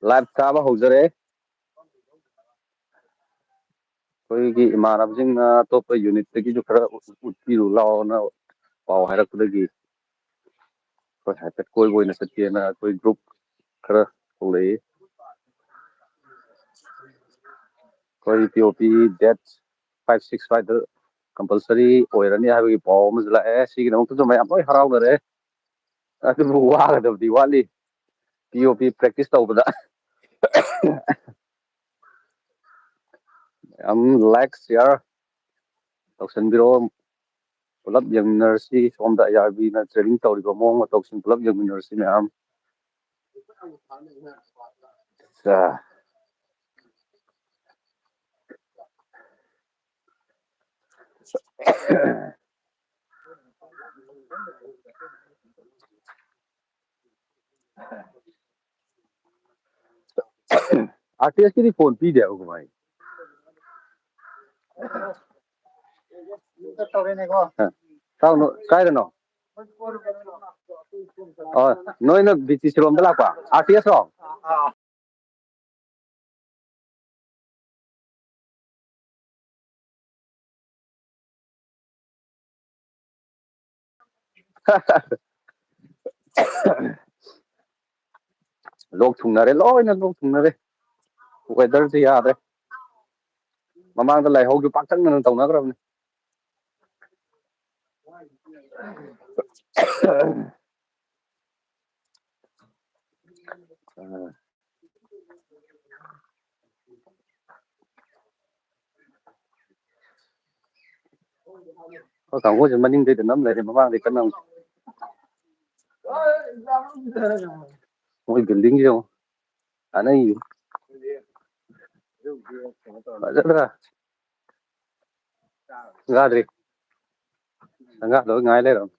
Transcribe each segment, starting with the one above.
Live ꯊꯥꯕ ꯍꯧꯖꯔꯦ ꯑꯩꯈꯣꯏꯒꯤ ꯏꯃꯥꯟꯅꯕꯁꯤꯡꯅ ꯑꯇꯣꯞꯄ ꯌꯨꯅꯤꯠꯇꯒꯤꯁꯨ ꯈꯔ ꯎꯠꯄꯤꯔꯨ ꯂꯥꯛꯑꯣꯅ ꯄꯥꯎ ꯍꯥꯏꯔꯛꯄꯗꯒꯤ ꯑꯩꯈꯣꯏ ꯍꯥꯏꯐꯦꯠ ꯀꯣꯏꯕ ꯑꯣꯏꯅ ꯆꯠꯀꯦꯅ ꯑꯩꯈꯣꯏ ꯒ꯭ꯔꯨꯞ ꯈꯔ ꯊꯣꯛꯂꯛꯏ ꯑꯩꯈꯣꯏ ꯄꯤ ꯑꯣ ꯄꯤ ꯗꯦꯠ 5-6 ꯁ꯭ꯋꯥꯏꯗ ꯀꯝꯄꯜꯁꯔꯤ ꯑꯣꯏꯔꯅꯤ ꯍꯥꯏꯕꯒꯤ ꯄꯥꯎ ꯑꯃꯁꯨ ꯂꯥꯛꯑꯦ ꯁꯤꯒꯤꯗꯃꯛꯇꯁꯨ ꯃꯌꯥꯝ ꯂꯣꯏ ꯍꯔꯥꯎꯅꯔꯦ ꯑꯗꯨꯕꯨ ꯋꯥꯒꯗꯕꯗꯤ ꯋꯥꯠꯂꯤ ꯄꯤ ꯑꯣ ꯄꯤ ꯄ꯭ꯔꯦꯛꯇꯤꯁ ꯇꯧꯕꯗ ꯌꯥꯝ ꯂꯥꯏꯛ ꯁꯤꯌꯥꯔ ꯇꯧꯁꯟꯕꯤꯔꯛꯑꯣ ꯄꯨꯂꯞ ꯌꯦꯡꯃꯤꯟꯅꯔꯁꯤ ꯁꯣꯝꯗ ꯑꯥꯏ ꯑꯥꯔ ꯕꯤꯅ ꯇ꯭ꯔꯦꯅꯤꯡ ꯇꯧꯔꯤꯕ ꯃꯑꯣꯡ ꯃꯇꯧꯁꯤꯡ ꯄꯨꯂꯞ ꯌꯦꯡꯃꯤꯟꯅꯔꯁꯤ ꯃꯌꯥꯝ ꯑꯥꯔꯇꯤꯁꯀꯤꯗꯤ ꯐꯣꯟ ꯄꯤꯗꯦꯕ ꯀꯃꯥꯏ ꯀꯥꯏꯗꯅꯣ ꯅꯣꯏꯅ ꯕꯤ ꯇꯤ ꯁꯤꯔꯣꯝꯗ ꯂꯥꯛꯄ ꯑꯥꯔꯇꯤꯁꯔꯣ ꯂꯣꯛ ꯊꯨꯡꯅꯔꯦ ꯂꯣꯏꯅ ꯂꯣꯛ ꯊꯨꯡꯅꯔꯦ ꯋꯦꯗꯔꯁꯦ ꯌꯥꯗ꯭ꯔꯦ ꯃꯃꯥꯡꯗ ꯂꯥꯏꯍꯧꯁꯨ ꯄꯥꯛꯇꯛꯅꯅ ꯇꯧꯅꯈ꯭ꯔꯕꯅꯤ ꯑꯩꯈꯣꯏ ꯀꯥꯡꯕꯨꯁꯦ ꯃꯅꯤꯡꯗꯩꯗ ꯅꯝ ꯂꯩꯔꯦ ꯃꯃꯥꯡꯗꯩ ꯀꯟꯅ ꯃꯣꯏ ꯕꯤꯜꯗꯤꯡꯁꯦ ꯌꯦꯡꯉꯨ ꯀꯥꯟꯅꯩꯌꯦ ꯐꯖꯗ꯭ꯔꯥ ꯁꯪꯒꯥꯗ꯭ꯔꯤ ꯁꯪꯒꯥꯗꯧ ꯉꯥꯏ ꯂꯩꯔꯕꯅꯤ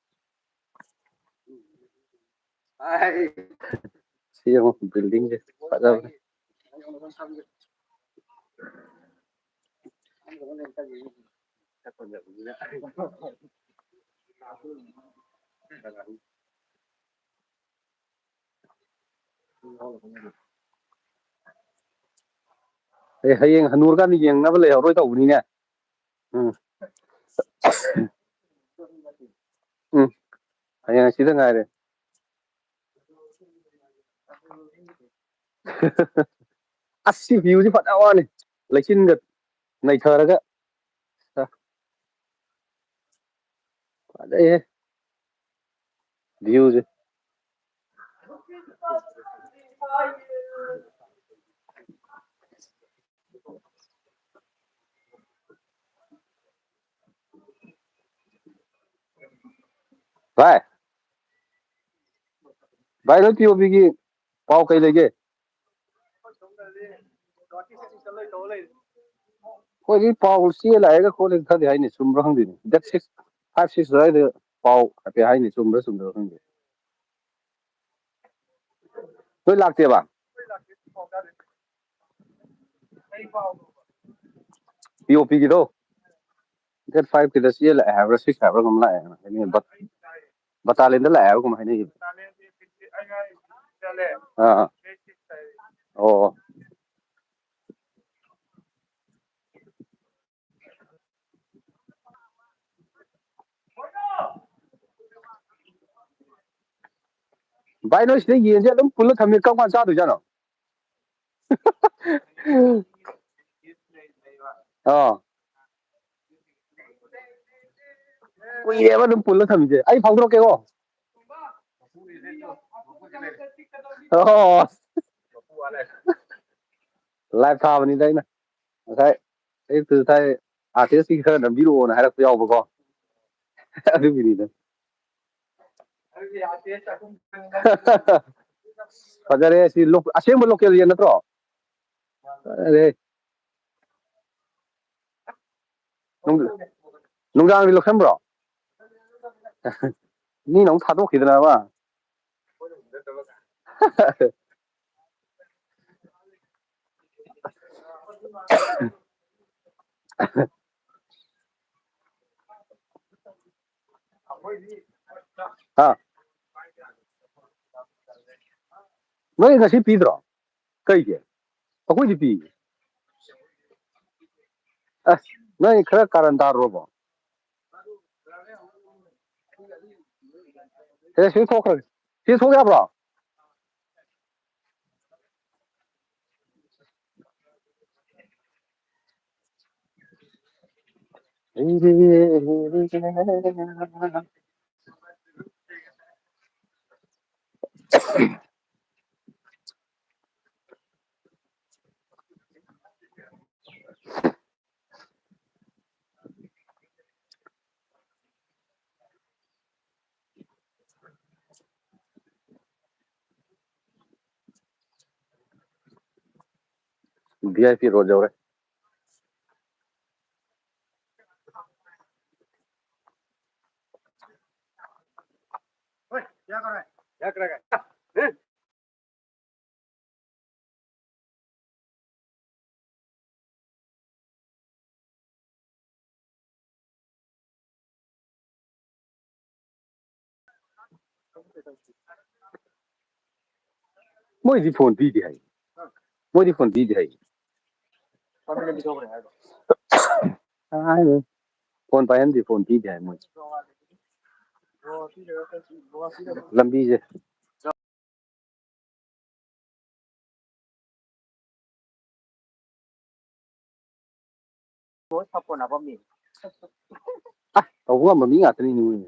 ꯁꯤ ꯌꯦꯡꯉꯨ ꯕꯤꯜꯗꯤꯡꯁꯦ ꯐꯖꯕꯅꯦ ꯍꯌꯦꯡ ꯍꯟꯅꯨꯔꯀꯥꯟꯗ ꯌꯦꯡꯅꯕ ꯂꯩꯍꯧꯔꯣꯏ ꯇꯧꯕꯅꯤꯅꯦ ꯎꯝ ꯎꯝ ꯍꯌꯦꯡ ꯍꯪꯆꯤꯠꯇ ꯉꯥꯏꯔꯦ ꯑꯁ ꯁꯤ ꯚ꯭ꯌꯨꯁꯤ ꯐꯖꯕ ꯋꯥꯅꯤ ꯂꯩꯆꯤꯟꯒ ꯅꯩꯊꯔꯒ ꯐꯖꯩꯍꯦ ꯚ꯭ꯌꯨꯁꯦ ꯚꯥꯏ ꯚꯥꯏ ꯅꯣꯏ ꯄꯤ ꯑꯣ ꯄꯤꯒꯤ ꯄꯥꯎ ꯀꯩ ꯂꯩꯒꯦ ꯑꯩꯈꯣꯏꯗꯤ ꯄꯥꯎ ꯆꯦ ꯂꯥꯛꯑꯦꯒ ꯈꯣꯠꯂꯦꯒ ꯈꯔꯗꯤ ꯍꯥꯏꯅꯤ ꯆꯨꯝꯕ꯭ꯔꯥ ꯈꯪꯗꯦꯅꯦ ꯗꯦꯠ 5-6 ꯑꯗꯨꯋꯥꯏꯗ ꯄꯥꯎ ꯍꯥꯏꯐꯦꯠ ꯍꯥꯏꯅꯤ ꯆꯨꯝꯕ꯭ꯔꯥ ꯆꯨꯝꯗꯕ꯭ꯔꯥ ꯈꯪꯗꯦ ꯅꯣꯏ ꯂꯥꯛꯇꯦꯕ ꯄꯤ ꯑꯣ ꯄꯤꯒꯤꯗꯣ ꯗꯦꯠ 5 ꯆꯦ ꯂꯥꯛꯑꯦ ꯍꯥꯏꯕ꯭ꯔꯥ 6 ꯍꯥꯏꯕ꯭ꯔꯥ ꯀꯩꯅꯣꯝ ꯂꯥꯛꯑꯦ ꯕꯇꯥꯂꯤꯟꯗ ꯂꯥꯛꯑꯦ ꯍꯥꯏꯕ꯭ꯔꯥ ꯀꯩꯅꯣꯝ ꯍꯥꯏꯅꯩꯌꯦ ꯑꯥ ꯑꯣ ꯚꯥꯏ ꯅꯣꯏ ꯁꯤꯗ ꯌꯦꯟꯁꯦ ꯑꯗꯨꯝ ꯄꯨꯜꯂ ꯊꯝꯃꯤ ꯀꯔꯝ ꯀꯥꯟ ꯆꯥꯗꯣꯏꯖꯥꯠꯅꯣ ꯑꯥ ꯀꯨꯏꯔꯦꯕ ꯑꯗꯨꯝ ꯄꯨꯜꯂ ꯊꯝꯃꯤꯁꯦ ꯑꯩ ꯐꯥꯎꯗꯣꯔꯛꯀꯦꯀꯣ ꯑꯣ ꯂꯥꯏꯚ ꯊꯥꯕꯅꯤꯗ ꯑꯩꯅ ꯉꯁꯥꯏ ꯑꯌꯨꯛꯇꯨ ꯊꯥꯏ ꯑꯥꯔꯇꯤꯁꯀꯤ ꯈꯔ ꯅꯝꯕꯤꯔꯛꯑꯣꯅ ꯍꯥꯏꯔꯛꯄ ꯌꯥꯎꯕꯀꯣ ꯑꯗꯨꯒꯤꯅꯤꯗ ꯐꯖꯔꯦ ꯁꯤ ꯑꯁꯦꯡꯕ ꯂꯣꯀꯦꯜ ꯌꯦꯟ ꯅꯠꯇ꯭ꯔꯣ ꯅꯨꯡꯗꯥꯡꯗꯤ ꯂꯧꯁꯟꯕ꯭ꯔꯣ ꯃꯤꯅ ꯑꯃꯨꯛ ꯊꯥꯗꯣꯛꯈꯤꯗꯅꯕ ꯍꯥ ꯅꯣꯏ ꯉꯁꯤ ꯄꯤꯗ꯭ꯔꯣ ꯀꯩꯒꯤ ꯑꯩꯈꯣꯏꯗꯤ ꯄꯤ ꯑꯁ ꯅꯣꯏ ꯈꯔ ꯀꯥꯔꯟ ꯇꯥꯔꯨꯔꯕꯣ ꯁꯤ ꯊꯣꯛꯈ꯭ꯔꯒꯦ ꯁꯤ ꯊꯣꯛ ꯌꯥꯕ꯭ꯔꯣ ꯚꯤ ꯑꯥꯏ ꯄꯤ ꯔꯣꯗ ꯌꯧꯔꯦ ꯃꯣꯏꯗꯤ ꯐꯣꯟ ꯄꯤꯗꯦ ꯍꯥꯏ ꯃꯣꯏꯗꯤ ꯐꯣꯟ ꯄꯤꯗꯦ ꯍꯥꯏ ꯐꯣꯟ ꯄꯥꯏꯍꯟꯗꯦ ꯐꯣꯟ ꯄꯤꯗꯦ ꯍꯥꯏ ꯃꯣꯏ ꯂꯝꯕꯤꯁꯦ ꯇꯧꯕ ꯉꯝꯕ ꯃꯤ ꯉꯥꯛꯇꯅꯤꯅꯦ ꯃꯣꯏ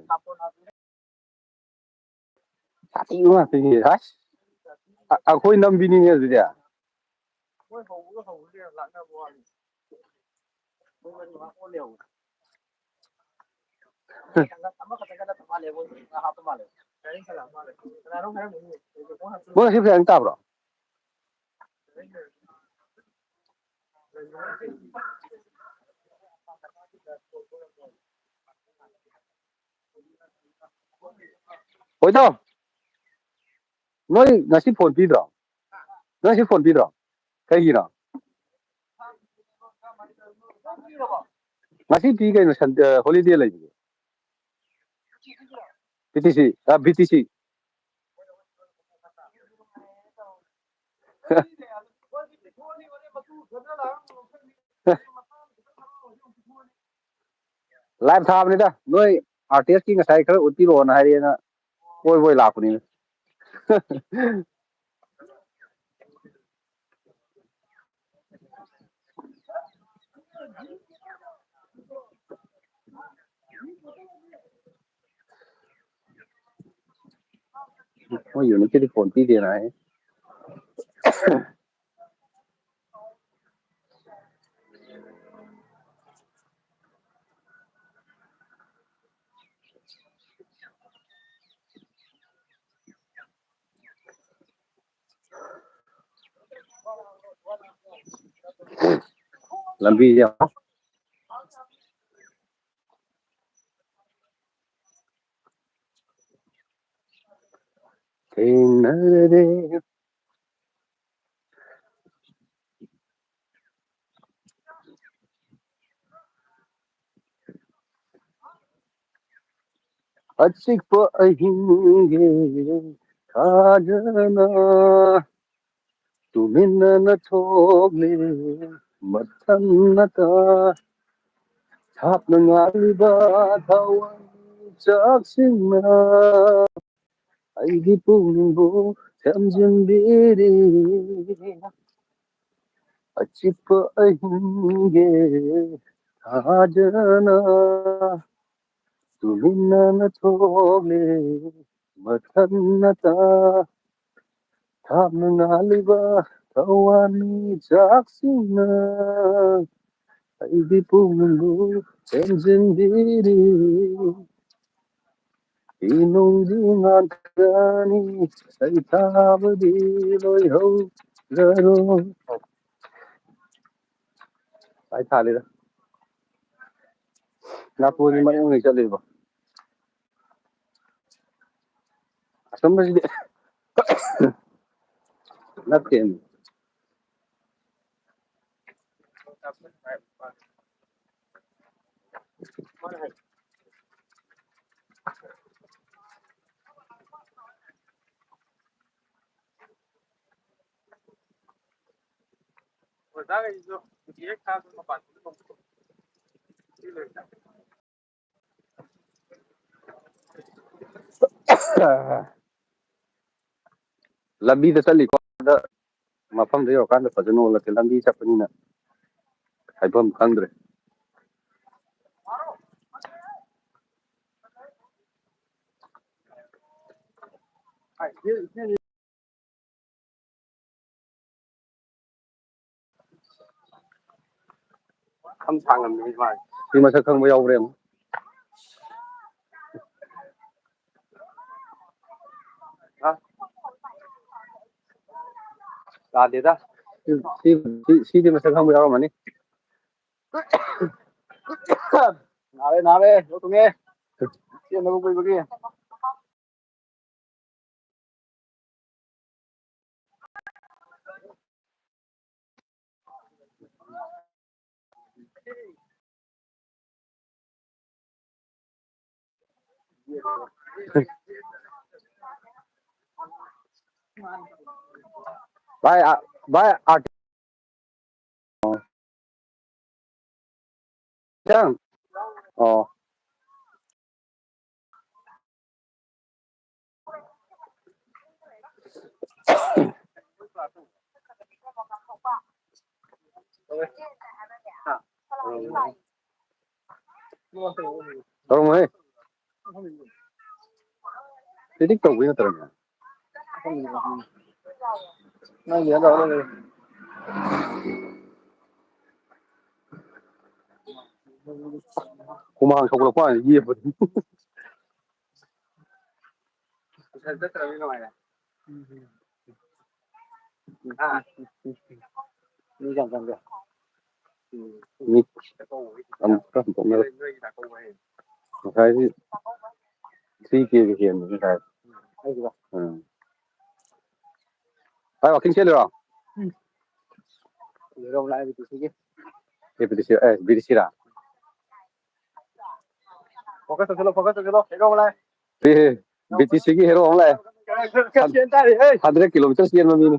ꯁꯥꯊꯤꯕ ꯉꯥꯛꯇꯅꯤ ꯑꯁ ꯑꯩꯈꯣꯏ ꯅꯝꯕꯤꯅꯤꯡꯉꯦ ꯑꯗꯨꯗꯤ ꯃꯣꯏ ꯉꯁꯤ ꯄꯩꯁꯥ ꯇꯥꯕ꯭ꯔꯣ ꯍꯣꯏꯗꯣ ꯅꯣꯏ ꯉꯁꯤ ꯐꯣꯟ ꯄꯤꯗ꯭ꯔꯣ ꯅꯣꯏ ꯉꯁꯤ ꯐꯣꯟ ꯄꯤꯗ꯭ꯔꯣ ꯀꯩꯒꯤꯅꯣ ꯉꯁꯤ ꯄꯤ ꯀꯩꯅꯣ ꯍꯣꯂꯤꯗꯦ ꯂꯩꯕꯅꯦ ꯕꯤ ꯇꯤ ꯁꯤ ꯂꯥꯏꯚ ꯊꯥꯕꯅꯤꯗ ꯅꯣꯏ ꯑꯥꯔꯇꯤꯁꯀꯤ ꯉꯁꯥꯏ ꯈꯔ ꯎꯠꯄꯤꯔꯛꯑꯣꯅ ꯍꯥꯏꯔꯤꯑꯅ ꯀꯣꯏꯕ ꯑꯣꯏ ꯂꯥꯛꯄꯅꯤꯅ ꯃꯣꯏ ꯌꯨꯅꯤꯛꯀꯤꯗꯤ ꯐꯣꯟ ꯄꯤꯗꯦꯅ ꯍꯥꯏ ꯂꯝꯕꯤꯁꯦ ꯊꯦꯡꯅꯔꯦ ꯑꯆꯤꯛꯄ ꯑꯍꯤꯡꯒꯤ ꯈꯥꯖꯅ ꯇꯨꯃꯤꯟꯅꯅ ꯊꯣꯛꯂꯦ ꯃꯊꯟꯅꯇ ꯊꯥꯞꯅ ꯉꯥꯜꯂꯤꯕ ꯊꯋꯥꯟꯃꯤꯆꯥꯛꯁꯤꯡꯅ ꯑꯩꯒꯤ ꯄꯨꯛꯅꯤꯡꯕꯨ ꯊꯦꯝꯖꯤꯟꯕꯤꯔꯤ ꯑꯆꯤꯛꯄ ꯑꯍꯤꯡꯒꯤ ꯈꯥꯖꯅ ꯇꯨꯃꯤꯟꯅꯅ ꯊꯣꯛꯂꯦ ꯃꯊꯟꯅꯇ ꯊꯥꯞꯅ ꯉꯥꯜꯂꯤꯕ ꯊꯋꯥꯟꯃꯤꯆꯥꯛꯁꯤꯡꯅ ꯑꯩꯒꯤ ꯄꯨꯛꯅꯤꯡꯕꯨ ꯊꯦꯝꯖꯤꯟꯕꯤꯔꯤ ꯐꯤ ꯅꯨꯡꯗꯤ ꯉꯥꯟꯊꯔꯅꯤ ꯁꯩꯊꯥꯕꯗꯤ ꯂꯣꯏꯍꯧꯔꯔꯣꯏ ꯃꯩ ꯊꯥꯜꯂꯤꯗ ꯅꯥꯇꯣꯟꯁꯤ ꯃꯔꯦꯡ ꯃꯔꯦꯡ ꯆꯠꯂꯦꯕꯣ ꯑꯁꯝꯕꯁꯤꯗꯤ ꯅꯠꯇꯦꯃꯤ ꯂꯝꯕꯤꯗ ꯆꯠꯂꯤꯀꯣꯗ ꯃꯐꯝꯗ ꯌꯧꯔꯀꯥꯟꯗ ꯐꯖꯅ ꯑꯣꯜꯂꯛꯀꯦ ꯂꯝꯕꯤ ꯆꯠꯄꯅꯤꯅ ꯍꯥꯏꯐꯝ ꯈꯪꯗ꯭ꯔꯦ ꯁꯤ ꯃꯁꯛ ꯈꯪꯕ ꯌꯥꯎꯕ꯭ꯔꯥ ꯌꯦꯡꯉꯨ ꯇꯥꯗꯦꯗ ꯁꯤꯗꯤ ꯃꯁꯛ ꯈꯪꯕ ꯌꯥꯎꯔꯝꯃꯅꯤ ꯅꯥꯔꯦ ꯂꯣꯛ ꯊꯨꯡꯉꯦ ꯆꯦꯟꯗꯕ ꯀꯨꯏꯕꯒꯤ ꯚꯥꯏ ꯑꯣ ꯇꯧꯔꯝꯃꯣꯏꯍꯦ ꯄ꯭ꯔꯤꯗꯤꯛ ꯇꯧꯕꯩ ꯅꯠꯇ꯭ꯔꯅꯦ ꯍꯨꯃꯥꯡ ꯁꯧꯒꯠꯂꯛꯄ ꯋꯥꯅꯤ ꯌꯦꯞꯄꯗꯤ ꯉꯁꯥꯏꯗꯤ 3K ꯍꯦꯟꯕꯅꯤ ꯉꯁꯥꯏ ꯚꯥꯏ ꯋꯥꯀꯤꯡ ꯆꯦꯜꯂꯤꯔꯣ BTC ꯔꯥ ꯐꯣꯀꯁ ꯇꯧꯁꯤꯜꯂꯣ BTCꯒꯤ ꯍꯦꯔꯣ ꯑꯃ ꯂꯥꯛꯑꯦ 100 ꯀꯤꯂꯣꯃꯤꯇꯔ ꯆꯦꯟꯕ ꯃꯤꯅꯤ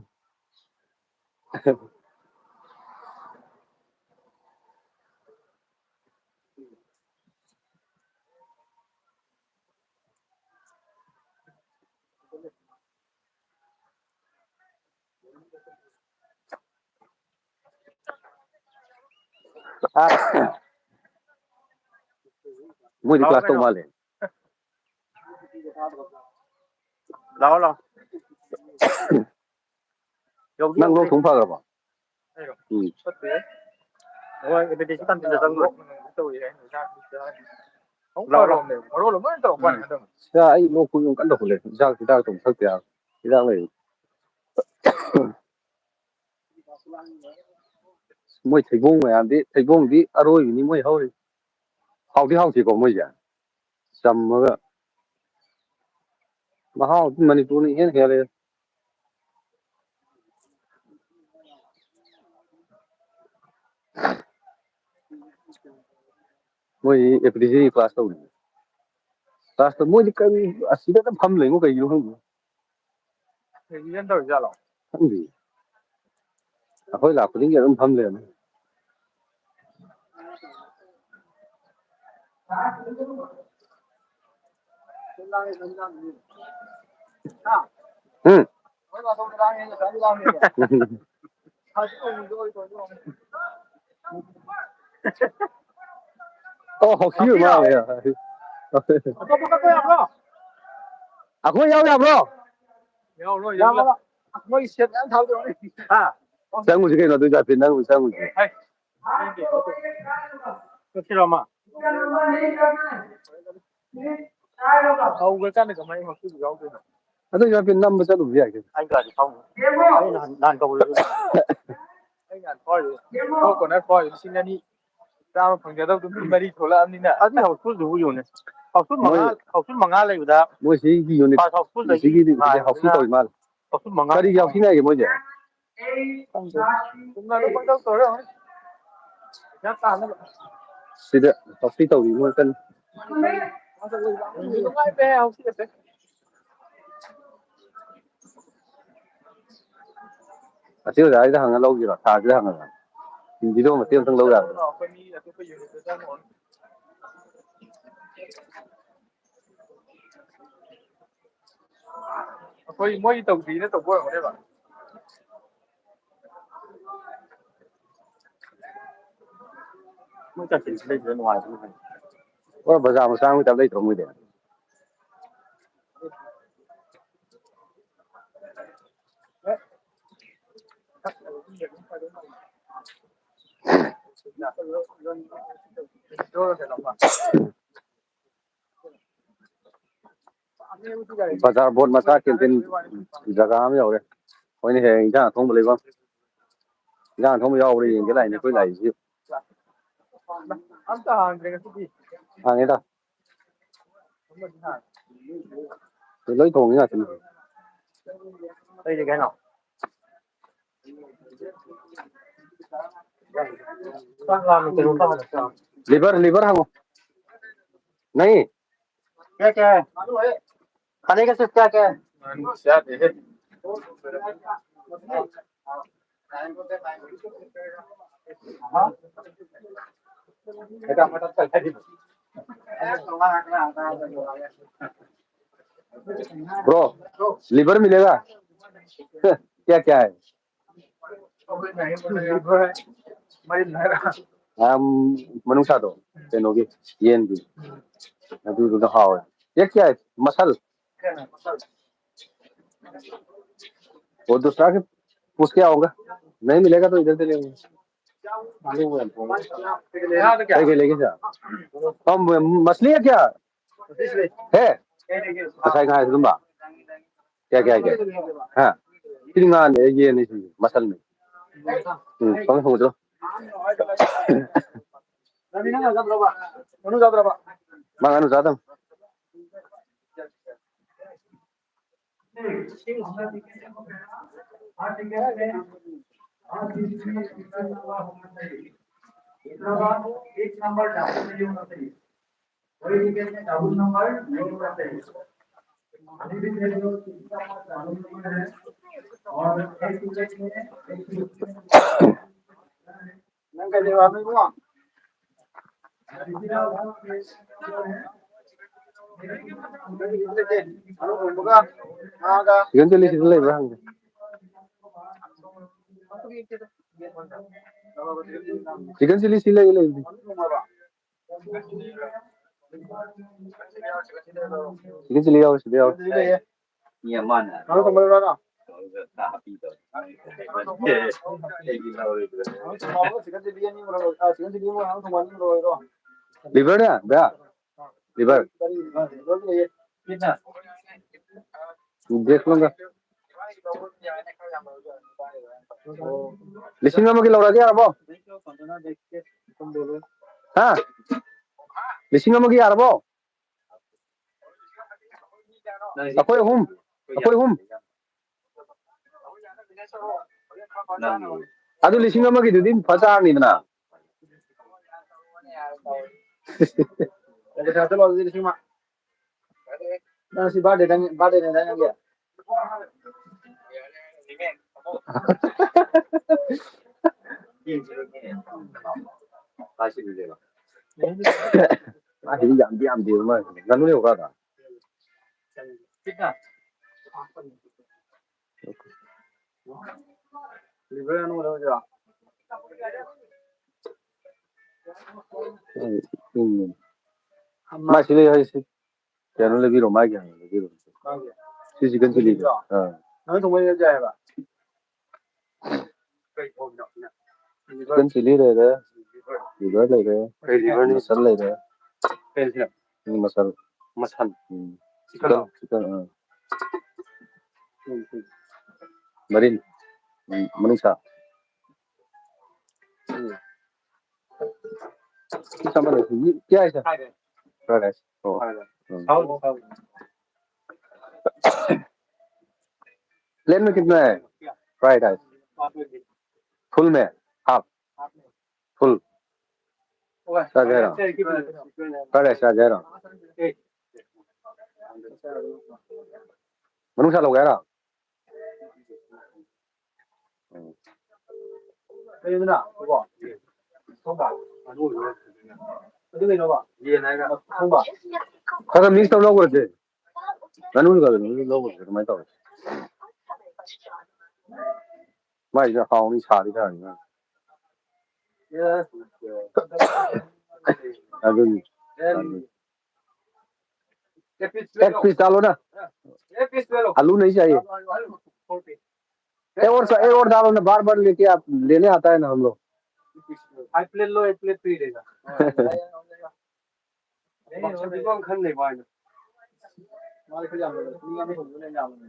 ꯃꯣꯏꯗꯤ ꯀ꯭ꯂꯥꯁ ꯇꯧ ꯃꯥꯜꯂꯦ ꯂꯥꯛꯑꯣ ꯅꯪ ꯂꯣꯛ ꯊꯨꯡ ꯐꯈ꯭ꯔꯕꯣ ꯑꯩ ꯂꯣꯛ ꯈꯨꯕ ꯀꯟꯅ ꯇꯧꯈꯠꯂꯦ ꯍꯤꯗꯥꯛꯇꯣ ꯑꯃꯨꯛ ꯊꯛꯇ ꯌꯥꯔꯣꯏ ꯍꯤꯗꯥꯛ ꯂꯩ ꯃꯣꯏ ꯊꯩꯕꯣꯡ ꯃꯌꯥꯝꯗꯤ ꯊꯩꯕꯣꯡꯗꯤ ꯑꯔꯣꯏꯕꯤꯅꯤ ꯃꯣꯏ ꯍꯧꯔꯤ ꯍꯥꯎꯗꯤ ꯍꯥꯎꯇꯦꯀꯣ ꯃꯣꯏꯁꯦ ꯆꯝꯃꯒ ꯃꯍꯥꯎꯗꯤ ꯃꯅꯤꯄꯨꯔꯅ ꯏꯍꯦꯟ ꯍꯦꯜꯂꯦ ꯃꯣꯏ ꯑꯦꯄ꯭ꯔꯤꯁꯤ ꯀ꯭ꯂꯥꯁ ꯇꯧꯔꯤ ꯀ꯭ꯂꯥꯁꯇ ꯃꯣꯏꯗꯤ ꯀꯔꯤ ꯑꯁꯤꯗ ꯐꯝ ꯂꯩꯉꯣ ꯀꯩꯒꯤꯅꯣ ꯈꯪꯗꯦ ꯔꯤꯚꯤꯖꯟ ꯇꯧꯔꯤꯖꯥꯠꯂꯣ ꯈꯪꯗꯦ ꯑꯩꯈꯣꯏ ꯂꯥꯛ ꯈꯨꯗꯤꯡꯒꯤ ꯑꯗꯨꯝ ꯐꯝ ꯂꯩꯔꯝꯃꯦ ꯑꯣ ꯍꯥꯎꯁꯤ ꯑꯣꯏ ꯃꯥꯜꯂꯦ ꯑꯩꯈꯣꯏ ꯌꯥꯎ ꯌꯥꯕ꯭ꯔꯣ ꯃꯣꯏ ꯁꯦꯠ ꯃꯌꯥꯝ ꯊꯥꯕꯗꯣ ꯆꯪꯉꯨꯁꯤ ꯀꯩꯅꯣ ꯑꯗꯨ ꯖꯥꯄꯤꯠ ꯅꯪꯕꯨ ꯆꯪꯉꯨꯁꯤ ꯆꯠꯁꯤꯔꯣ ꯑꯃ ꯍꯧꯒ꯭ꯔꯀꯥꯟꯗ ꯀꯃꯥꯏꯅ ꯍꯥꯎꯁꯤꯗꯣ ꯌꯥꯎꯗꯣꯏꯅꯣ ꯑꯗꯨ ꯖꯥꯄꯤꯠ ꯅꯝꯕ ꯆꯠꯂꯨꯕ ꯌꯥꯏ ꯀꯩꯅꯣ ꯑꯩ ꯒꯥꯔꯤ ꯊꯥꯎꯅꯤ ꯅꯍꯥꯟ ꯇꯧꯕꯗꯁꯨ ꯑꯩ ꯅꯍꯥꯟ ꯊꯧꯔꯤꯗꯣ ꯀꯣꯅꯔ ꯊꯧꯔꯤꯗꯣ 2,000 ꯆꯥꯝꯃ ꯐꯪꯖꯗꯧꯗꯣ ꯃꯤ 4 ꯊꯣꯛꯂꯛꯑꯕꯅꯤꯅ ꯑꯗꯨ ꯍꯥꯎꯁꯐꯨꯜꯗꯨꯕꯨ ꯌꯣꯟꯅꯦ ꯍꯥꯎꯁꯐꯨꯜ 5 ꯂꯩꯕꯗ ꯃꯣꯏ ꯁꯤꯒꯤ ꯌꯨꯅꯤꯠ ꯁꯤꯒꯤꯗꯤ ꯍꯥꯎꯁꯤ ꯇꯧꯔꯤ ꯃꯥꯜꯂꯦ ꯀꯔꯤꯒꯤ ꯍꯥꯎꯁꯤ ꯉꯥꯏꯒꯦ ꯃꯣꯏꯁꯦ ꯄꯪꯇꯧ ꯇꯧꯔ ꯑꯣꯏꯔꯝꯒꯅꯤ ꯁꯤꯗ ꯍꯥꯎꯁꯤ ꯇꯧꯔꯤ ꯃꯣꯏ ꯀꯟꯅ ꯑꯁꯤ ꯑꯣꯖꯥꯒꯤꯗ ꯍꯪꯉ ꯂꯧꯁꯤꯔꯣ ꯊꯥꯁꯤꯗ ꯍꯪꯉꯒ ꯚꯤꯗꯤꯑꯣ ꯃꯇꯦꯛ ꯑꯃꯇꯪ ꯂꯧ ꯌꯥꯕ꯭ꯔꯥ ꯑꯩꯈꯣꯏ ꯃꯣꯏꯒꯤ ꯇꯧꯗ꯭ꯔꯤꯅ ꯇꯧꯕ ꯑꯣꯏꯔꯝꯒꯅꯦꯕ ꯃꯣꯏ ꯆꯠꯁꯤ ꯂꯩꯕꯗ ꯅꯨꯡꯉꯥꯏꯕ ꯍꯣꯏ ꯕꯖꯥꯔ ꯃꯆꯥ ꯑꯃ ꯇꯥꯏꯞ ꯂꯩꯇ꯭ꯔꯣ ꯃꯣꯏꯗꯤ ꯕꯖꯥꯔ ꯕꯣꯠ ꯃꯆꯥ ꯀꯦꯟꯇꯤꯟ ꯖꯒꯥ ꯑꯃ ꯌꯧꯔꯦ ꯑꯩꯈꯣꯏꯅ ꯍꯌꯦꯡ ꯏꯟꯖꯥꯡ ꯑꯊꯣꯡꯕ ꯂꯩꯕ ꯏꯟꯖꯥꯡ ꯑꯊꯣꯡꯕ ꯌꯥꯎꯕ꯭ꯔꯥ ꯌꯦꯡꯒꯦ ꯂꯥꯛꯏꯅꯦ ꯑꯩꯈꯣꯏ ꯂꯥꯛꯏꯁꯤ ꯑꯝꯇ ꯍꯥꯡꯗ꯭ꯔꯦ ꯉꯁꯤꯗꯤ ꯍꯥꯡꯉꯦꯗ ꯂꯣꯏ ꯊꯣꯡꯉꯤ ꯉꯥꯛꯇꯅꯤ ꯂꯩꯔꯤ ꯀꯩꯅꯣ लीवर हाँ नहीं क्या क्या है खाने का सिर्फ क्या क्या है ब्रो लिवर मिलेगा क्या क्या है मनुष्य तो तेनोगी येन भी अभी हाँ ये क्या है मसल वो दूसरा के पूछ के आओगे नहीं मिलेगा तो इधर से लेंगे लेके जा हम मछली है क्या है अच्छा कहाँ है तुम्बा क्या क्या क्या हाँ कितना ये नहीं मसल में कौन समझ लो मांगानु ज़्यादा एक नंबर डाबल नहीं होना चाहिए वही टिकट में डाबल नंबर नहीं होना चाहिए अभी भी मेरे को तीसरा डाबल नंबर है और एक टिकट में नंगा जवाब में हुआ चिकन चिल्ली कितना लेगा चिकन चिल्ली सिले ले चिकन चिल्ली आओ सिले आओ ये मान है ना तो बोल रहा लिवर है भैया लिवर देख लूंगा लिसिंग में लौड़ा दिया अब हाँ लिसिंग में यार वो अकोई हूँ अदु लिसिंग में किधर दिन फंसा नहीं ना अच्छा चलो लिसिंग में ना सी बाडे ने देंगे काशी मिलेगा आखिर याम दे में गनु ने होगा था कितना लिवर नु हो जा मासिले है क्या ले बिरो मा क्या ले बिरो सी चिकन चिल्ली हां नमें तो मैं जाएगा चिकन चिल्ली ले रहे लिवर ले रहे लिवर नहीं मसल ले रहे muscle muscle chicken chicken marine मनुष्य सामान क्या है सर फ्राइड राइस प्लेन में कितना है फ्राइड राइस फुल में हाफ फुल फ्राइड राइस मनुष्य लोग है ना ꯀꯩꯗꯅ ꯀꯣ ꯊꯣꯡꯕ ꯑꯗꯨ ꯀꯩꯅꯣꯕ ꯌꯦꯟ ꯍꯥꯏꯒ ꯊꯣꯡꯕ ꯈꯔ ꯃꯤꯛꯁ ꯇꯧ ꯂꯧꯈ꯭ꯔꯁꯦ ꯉꯥꯅꯨꯒ ꯂꯧꯈ꯭ꯔꯁꯦ ꯑꯗꯨꯃꯥꯏꯅ ꯇꯧꯔꯁꯦ ꯃꯥꯏꯁꯦ ꯍꯥꯎꯅꯤ ꯁꯥꯗꯤ ꯁꯥꯅꯤ अजून एक पीस डालो ना आलू नहीं चाहिए एक और डालो ना बार बार लेके आप लेने आता है ना हम लोग एक प्लेट लो एक प्लेट फ्री देगा नहीं खन नहीं पाएगा माल खिला दुनिया में घूमने जाऊंगा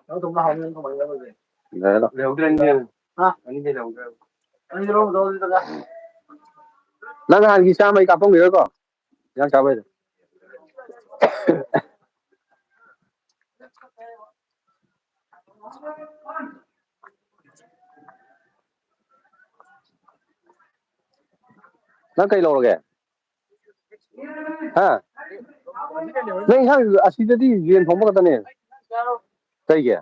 nó cũng không nên không phải đâu gì đều trên nhiều ha anh đi đâu anh đi đâu đâu đi ra nang han gi sa mai ka pong ni ko yang cha bai nang kai lo ge ha nang ha asidadi yen thong ba ka ne kai ge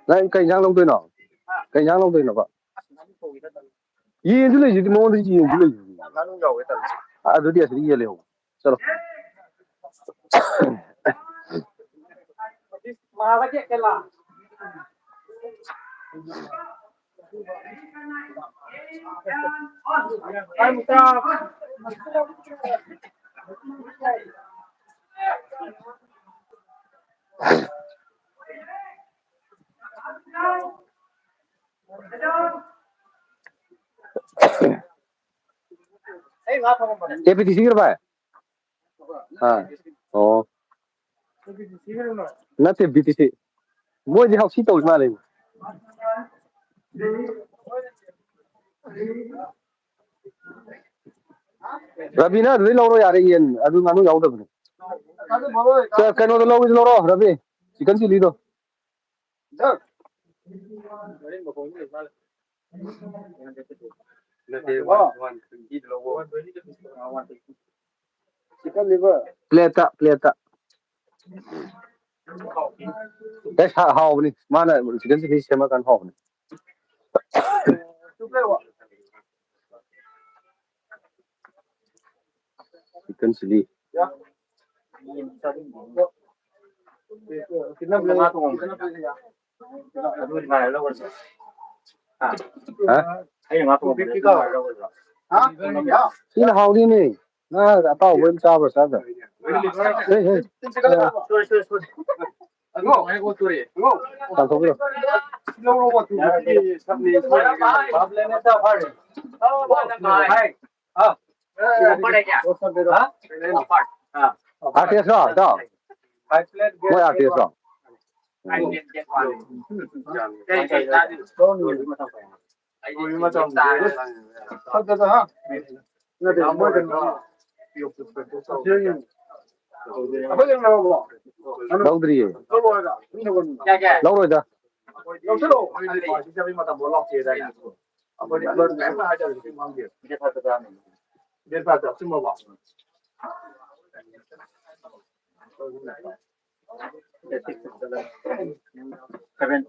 nang kai yang long doi no kai yang long doi no ba yen ju le ji mo de ji yen ju le adudi asidi ye le ho chalo mà cái là anh ta APTC कर पाए हाँ ओ नते BTC मोजे हौसी तौ मा ले रबीना दुई लौरो यारे येन अदु मानु याउदबने कनो तो लौज लौरो रबी चिकन चिली दो चिकन लिवर प्लेटा ऐसा हावनी माना चिकन चिली सेमा kan हावनी चिकन चिली कितना प्लेट अभी खाया लो बस हाँ अरे माँ तो 50 का हाँ इन हावनी ने ना अपाव wen चाबर सादा Ngô, ai có tuổi? Ngô, tao không biết lâu lâu có tuổi thì sắp đi thôi. Bắp lên nó sao phải? Hai. Có đây nhỉ? Hả? À. artist ra da Hai plate. moi artist ra Anh get one. Đây ta đi. Rồi mà trong sao thế hả? Nó để mua cái nó. Apa yang lawa? lâu đi Lawa dah. Ini kan. lâu rồi da Lâu thế đâu? Chỉ cho mình mà tầm 4 chia đây. Apa dia baru memang aja di mana dia. Dia pada dah. Dia pada semua bawah. Seven.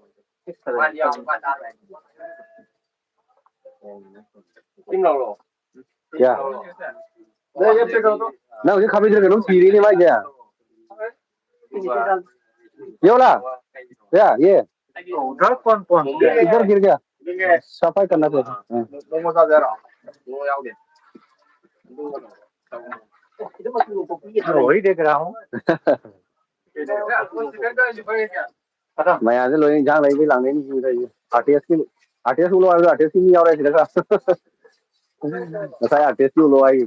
Kim lâu rồi. क्या Đây em chơi đâu? ना उसे खाबी जगह no सीरी नहीं भाई क्या ये वाला ये उधर कौन इधर गिर गया सफाई करना पड़ेगा दो मसा दे रहा दो याद है वही देख रहा हूँ मैं यहाँ से लोग जहाँ नहीं लाने नहीं चाहिए ये आरटीएस को लो आरटीएस की नहीं आ रहा है इधर बताया आरटीएस की लो आई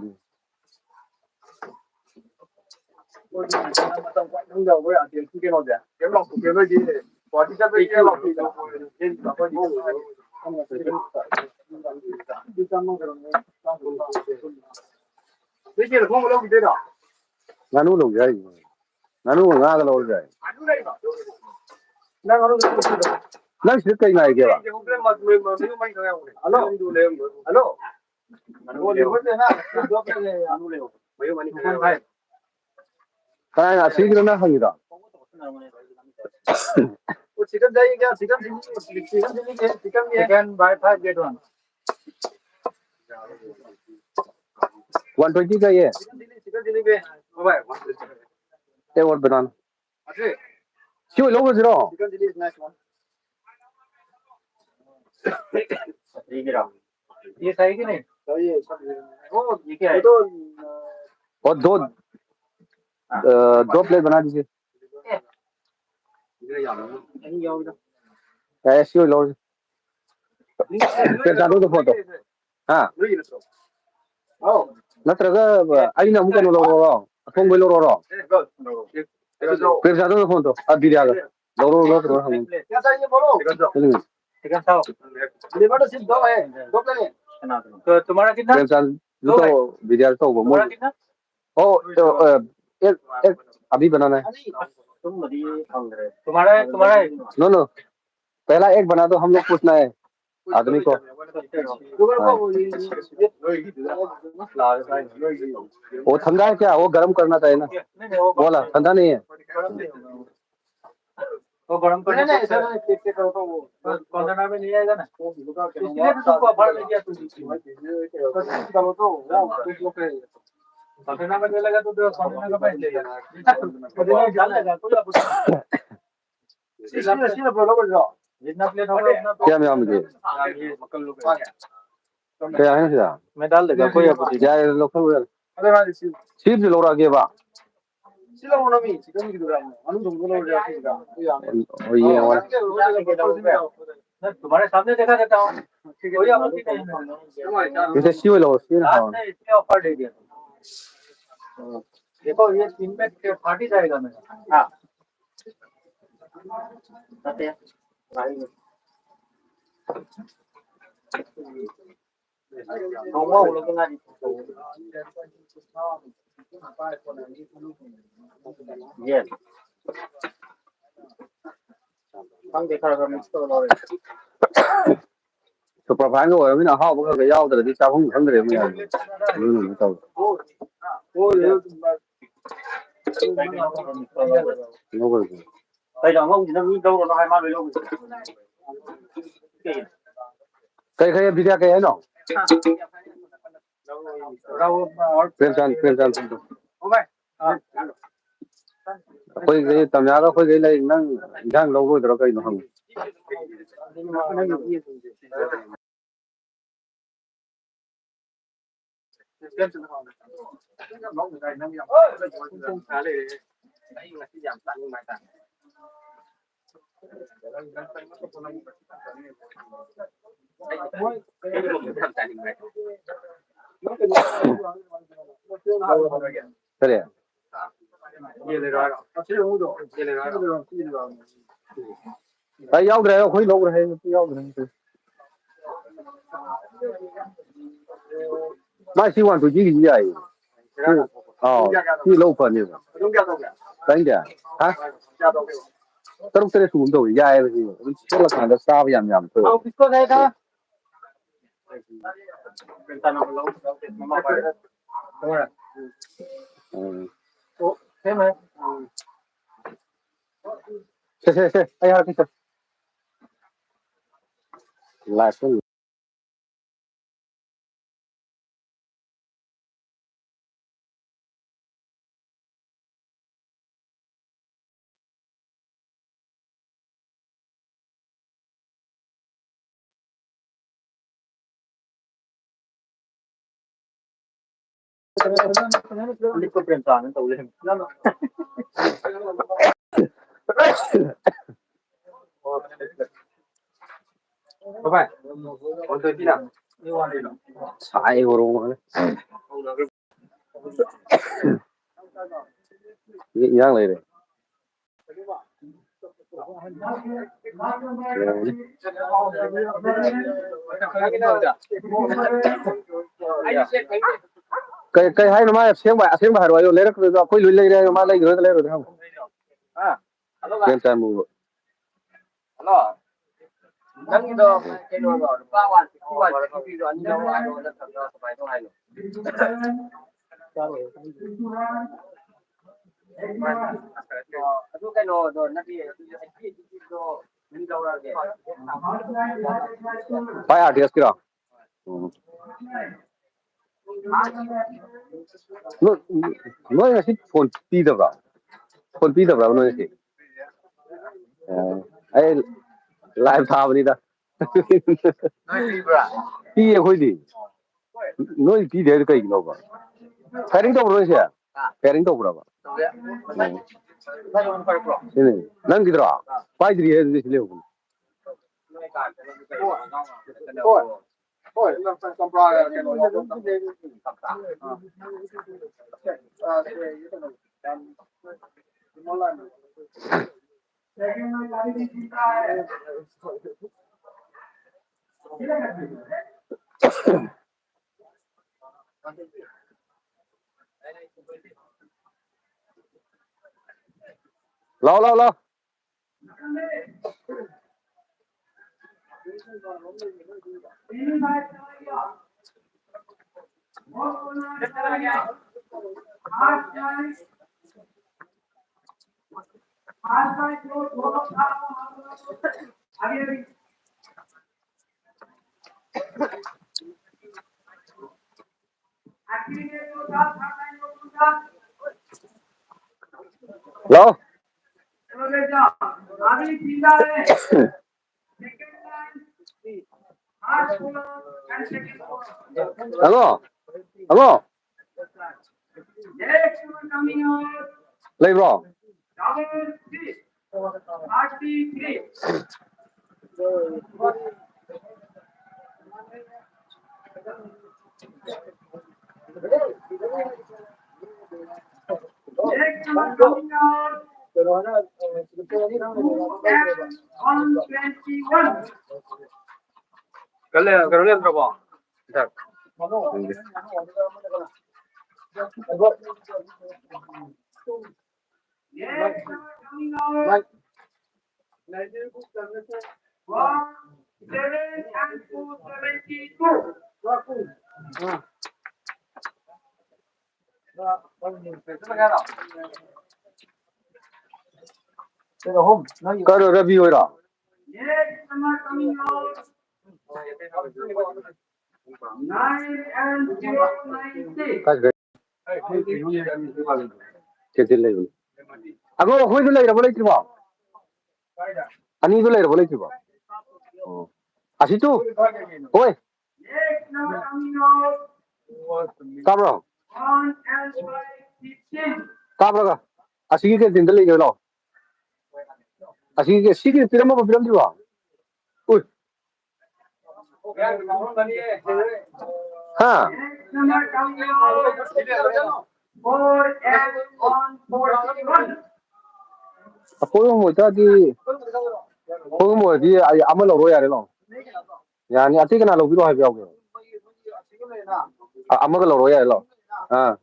मतलब không giàu với tiền kia nào vậy cái lọc của cái gì có thì chắc cái lọc thì đâu nên có gì không là đi chăm nó rồi cái gì là không có lâu gì đó nganu lo जाए nganu nga ka lo जाए đang có lúc nang sit kai nai ke ba alo alo Cái này là xí cái nó hơi đó. Chicken đây kìa, chicken buy 5 get 1. 120 का ये. Chicken chili पे. Bye. Thế một bên ăn. Achhe. Siêu lâu rồi đó. Chicken chili is nice one. ये सही कि नहीं? सही है सब। वो ये क्या है? तो और दो प्लेट बना दीजिए. Siêu lâu. Thế ra đâu photo. Ha. नत्रगा अइना मुका नो लो फोन बेलो रो फिर जा दो फोन तो अब भी आ गया लो हम क्या चाहिए बोलो? चिकन खाओ। लिवर तो सिर्फ 2 है, 2 प्लेट है। तो तुम्हारा कितना? फिर चल जो तो बिरयानी तो वो तुम्हारा कितना? ओ एक एक अभी बनाना है तुम मरी खाओ रहे। तुम्हारा है? नो नो पहला एक बना दो हम लोग पूछना है आदमी को वो ठंडा है क्या वो गर्म करना चाहिए ना बोला ठंडा नहीं है वो गरम करने नहीं सर चेक करो तो वो कंटेनर में नहीं आएगा ना इसलिए तो तुमको ऑफर में दिया तो कंटेनर में लगा तो कंटेनर का प्राइस लेगा कंटेनर डाल देगा कोई आपको इसलिए बोलो बोलो जितना प्लेट होगा उतना क्या मैं मुझे क्या है क्या मैं डाल देगा कोई आपको क्या लोकल अरे हाँ सीप से लोरा के बा 실로 오너미 지금 기도라는 어느 정도로 올려야 ये और तुम्हारे सामने देखा रहता हूँ कोई आपत्ति नहीं जैसे सीओ लो सीओ हां ने इसके ऑफर दे दिया देखो ये 3 में फाट ही जाएगा मेरा हाँ 너무 오르긴 Yes. Không thể khởi động rồi. तो profile rồi mới nào họ có cái giao từ đi sao không được mà tao nó rồi Bây giờ không thì nó đâu rồi nó hai mang về đâu. cái video cái ấy nó Rau phim san Ô mày. khơi cái tầm giá đó khơi cái này đang lâu rồi đó cái nó không 그래 ay yaw rồi khơi lâu rồi yaw rồi mai xí hoàn tụi chỉ gì vậy chỉ lâu phần nhiều đánh kìa hả tao sẽ xuống rồi dài rồi chắc là thằng đó sao nhảm thôi किसको गए था thế mà xe ay ha cái lại cái Hindi ko pensahan tao ulit. Bye. Còn tôi đi nào. sai rồi nhang lại đấy cái hay nó mà xiếng bài rồi lấy được khối lưới lấy mà lấy được không À. lên trang mù Hello. ꯅꯪꯒꯤꯗꯣ ꯀꯩꯅꯣꯗꯣ ꯂꯨꯄꯥ 150 ꯄꯤꯗꯣ ꯑꯅꯤ ꯂꯧꯔꯣ ꯍꯥꯏꯔꯣ ꯅꯠꯇ꯭ꯔꯒ ꯀꯃꯥꯏꯅ ꯇꯧ ꯍꯥꯏꯅꯣ? ꯑꯗꯨ ꯀꯩꯅꯣꯗꯣ ꯅꯠꯇꯦ ꯑꯗꯨꯗꯤ 80ꯗꯣ ꯑꯅꯤ ꯂꯧꯔꯛꯑꯒꯦ. ꯚꯥꯏ ꯑꯥꯔꯇꯤꯑꯦꯁꯀꯤꯔꯣ? ꯅꯣꯏ ꯉꯁꯤ ꯐꯣꯟ ꯄꯤꯗꯕ꯭ꯔꯥ? ꯐꯣꯟ ꯄꯤꯗꯕ꯭ꯔꯥ ꯅꯣꯏ ꯉꯁꯤ? ꯑꯩ ꯂꯥꯏꯚ ꯊꯥꯕꯅꯤꯗ. ꯄꯤꯌꯦ ꯑꯩꯈꯣꯏꯗꯤ. ꯅꯣꯏ ꯄꯤꯗꯦ ꯍꯥꯏꯗꯣ ꯀꯩꯒꯤꯅꯣꯕ? ꯐꯌꯥꯔꯤꯡ ꯇꯧꯕ꯭ꯔꯣ ꯅꯣꯏꯁꯦ? ꯐꯌꯥꯔꯤꯡ ꯇꯧꯕ꯭ꯔꯕ? ꯅꯪꯒꯤꯗꯨꯔꯣ? ꯄꯥꯏꯗ꯭ꯔꯤꯌꯦ ꯑꯗꯨꯗꯤ ꯁꯤ ꯂꯩꯍꯧꯕꯅꯦ. ꯍꯣꯏ ꯆꯝꯄ꯭ꯔꯥ ꯀꯩꯅꯣ ꯂꯥꯎ ꯂꯥꯎ ꯂꯥꯎ. ꯍꯜꯂꯣ. ꯍꯜꯂꯣ. ꯍꯜꯂꯣ. ꯂꯩꯕ꯭ꯔꯣ? ꯀꯩꯅꯣ ꯂꯩꯔꯝꯗ꯭ꯔꯕꯣ? ꯀꯩꯅꯣ ꯔꯕꯤ ꯍꯣꯏꯔꯣ? ꯑꯗꯣ ꯑꯩꯈꯣꯏꯗ ꯂꯩꯔꯕꯣ ꯂꯩꯇ꯭ꯔꯤꯕꯣ? ꯑꯅꯤꯗꯣ ꯂꯩꯔꯕꯣ ꯂꯩꯇ꯭ꯔꯤꯕꯣ? ꯑꯣ. ꯑꯁꯤꯇꯨ. ꯍꯣꯏ. ꯇꯥꯕ꯭ꯔꯣ? ꯇꯥꯕ꯭ꯔꯣꯒ? ꯑꯁꯤꯒꯤ ꯀꯦꯟꯇꯤꯟꯗ ꯂꯩꯒꯦ ꯂꯥꯛꯑꯣ. ꯁꯤꯒꯤ ꯄꯤꯔꯝꯃꯕꯣ ꯄꯤꯔꯝꯗ꯭ꯔꯤꯕꯣ? ꯎꯏ. ꯍꯥ? ꯑꯩꯈꯣꯏ ꯑꯍꯨꯝ ꯑꯣꯏꯇꯥꯔꯗꯤ ꯑꯩ ꯑꯃ ꯂꯧꯔꯣ ꯌꯥꯔꯦ ꯂꯥꯛꯑꯣ. ꯌꯥꯅꯤ. ꯑꯇꯩ ꯀꯅꯥ ꯂꯧꯕꯤꯔꯣ ꯍꯥꯏꯕ ꯌꯥꯎꯒꯦ? ꯑꯃꯒ ꯂꯧꯔꯣ ꯌꯥꯔꯦ ꯂꯥꯛꯑꯣ.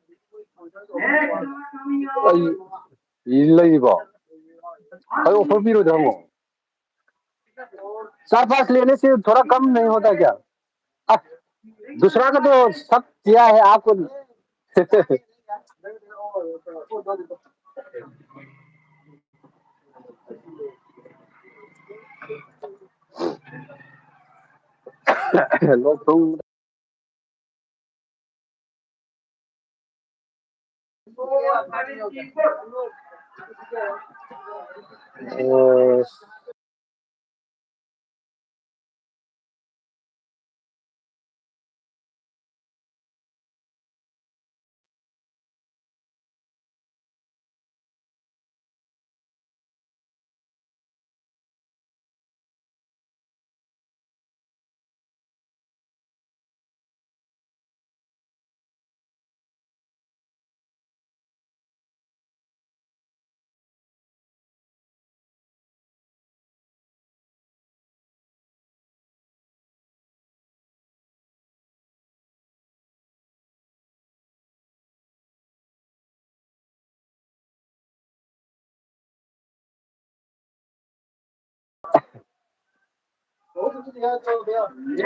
ꯂꯩꯔꯤꯕꯣ? अरे ऑफर भी हो जाऊंगा 4-5 लेने से थोड़ा कम नहीं होता क्या? दूसरा का तो सब किया है आपको. लोग तुम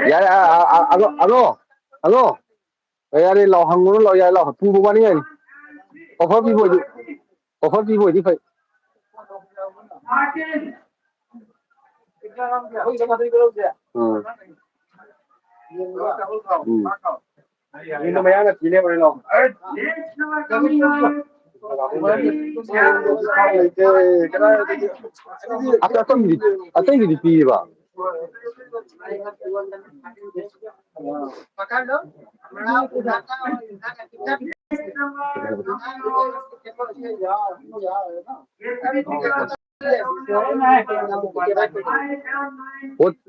Dạ, alo, alo. Ê, đây lò hàng nó lò dài lò thu bao nhiêu? Offer đi vui đi phải. Ừ. Nhưng mà mấy anh là chỉ lên rồi lòng. Até que piva.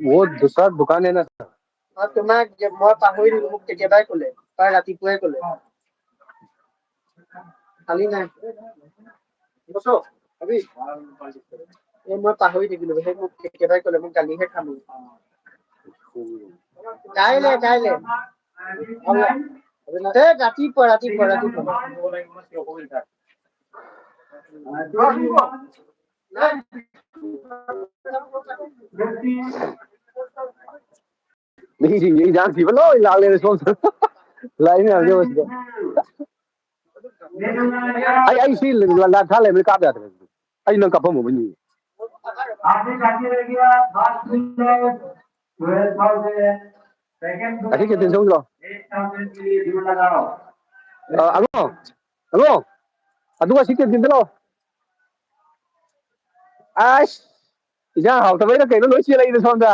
वो दूसरा दुकान है ना तो मैं पाहुरी मुख के बाय खोले पर राती पुए खोले खाली ना बसो अभी ये मैं पाहुरी दिखलो हे मुख के बाय खोले मैं काली है खामु कायले ते राती पर नहीं जान थी बोलो लाले रिस्पांस लाइन आ गया बस आई सी ला था ले में का जाता है आई न कप में बनी आपने काटी रह गया बात सुन ले 12,000 सेकंड अरे कितने समझ लो 8,000 के लिए जीवन लगाओ alo aduga sikit din dalo ai ja hau ta bai da kai no lokaci lai da sonda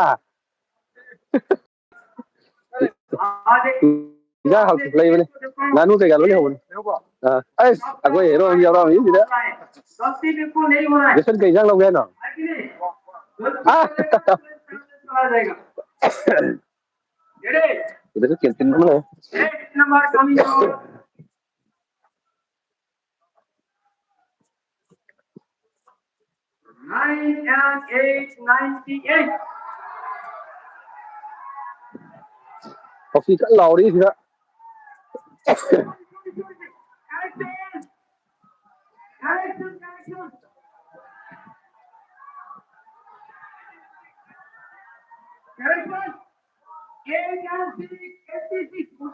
ja hau ta lai bane nanu kai ga lo ne hau ai agoi hero ya ra ni da jesan kai jang lo ga na ah itu tuh kentin mana Nine and 898. Coffee cỡ lầu đi thì đó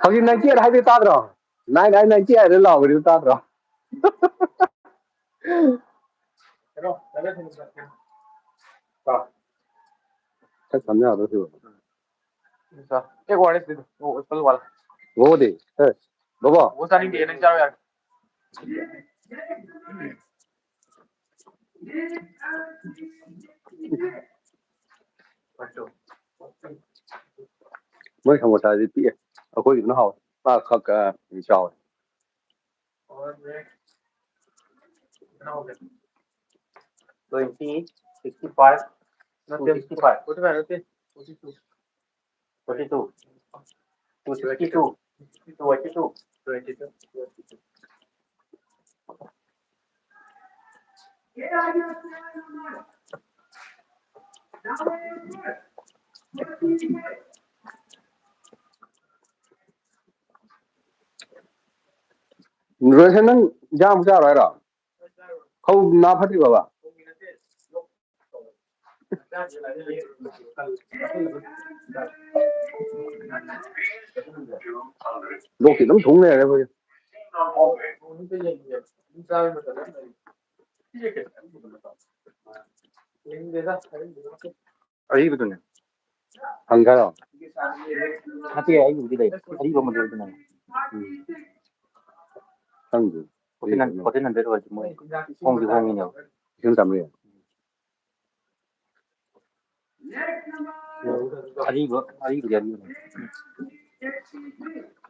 Coffee này chia hai đứa ta rồi này chia để lầu đứa ta rồi chắc chắn là tôi hiểu Cái quả đấy phân quả vô đi bố वो सारी देने जाओ यार mới không có tài gì tía ở khối nó hậu ta khắc chào 20, 65, not 65. 45, 42, 262, 282, 22. rồi thế nó ra rồi đó không na phát đi bà đồ thì nó thủng này đấy ấy betul nih anggar loh Hati ya, itu tidak. Tadi belum ada itu nang. anggur Kote nan beru aja mau. Hong ini. yang sampai Ari jadi.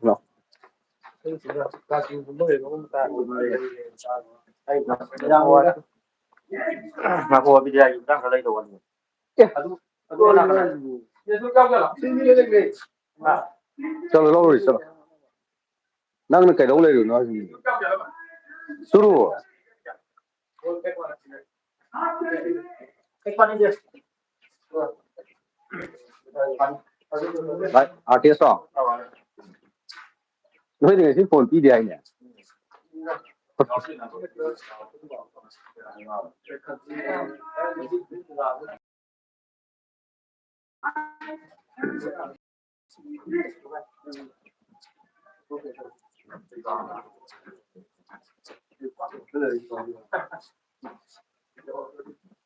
no Ngaku abi dia itu kan kalau itu kan. chalo lâu rồi chalo năng cái đấu này được nói gì suru đấy artist à nói thì phone pi đi anh nhỉ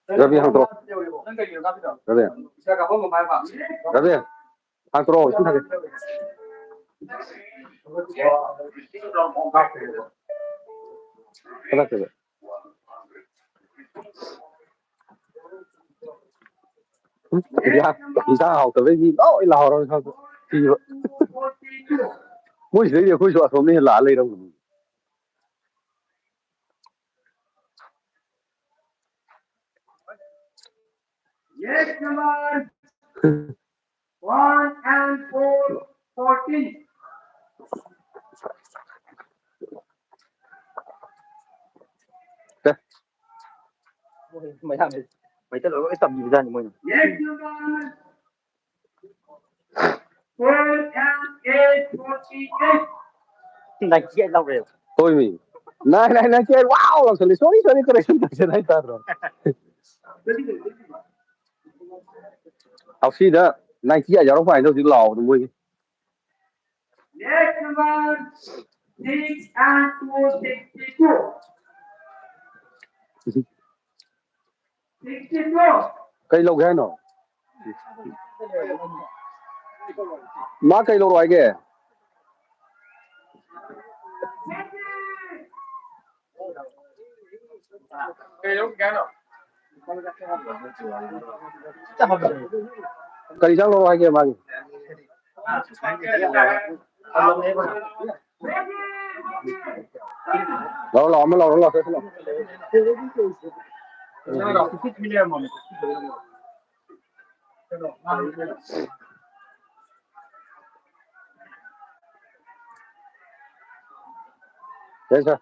Rabi hang tro. Rabi. Rabi. Hang tro. Xin thằng. Cái đó dạ dạ học từ cái gì đó là họ rồi sao thì mỗi gì đấy khối số số này là lấy đâu Yes, number 1 and 14. Mày thằng này mày chắc là cái tầm gì ra như mình. Yes, number 12 and 8, 48. Này kia lâu rồi. tôi mình này chơi wow làm sao lấy sorry correction cái này ta rồi học sinh đó này kia giờ không phải đâu chứ lò tụi mình Yes, number 6 and 262. 62. cây lâu ghê nó má cây lâu rồi kìa Cây lúc cái nào? cây trắng lâu rồi kìa mà lò mới lò thế lò thế sao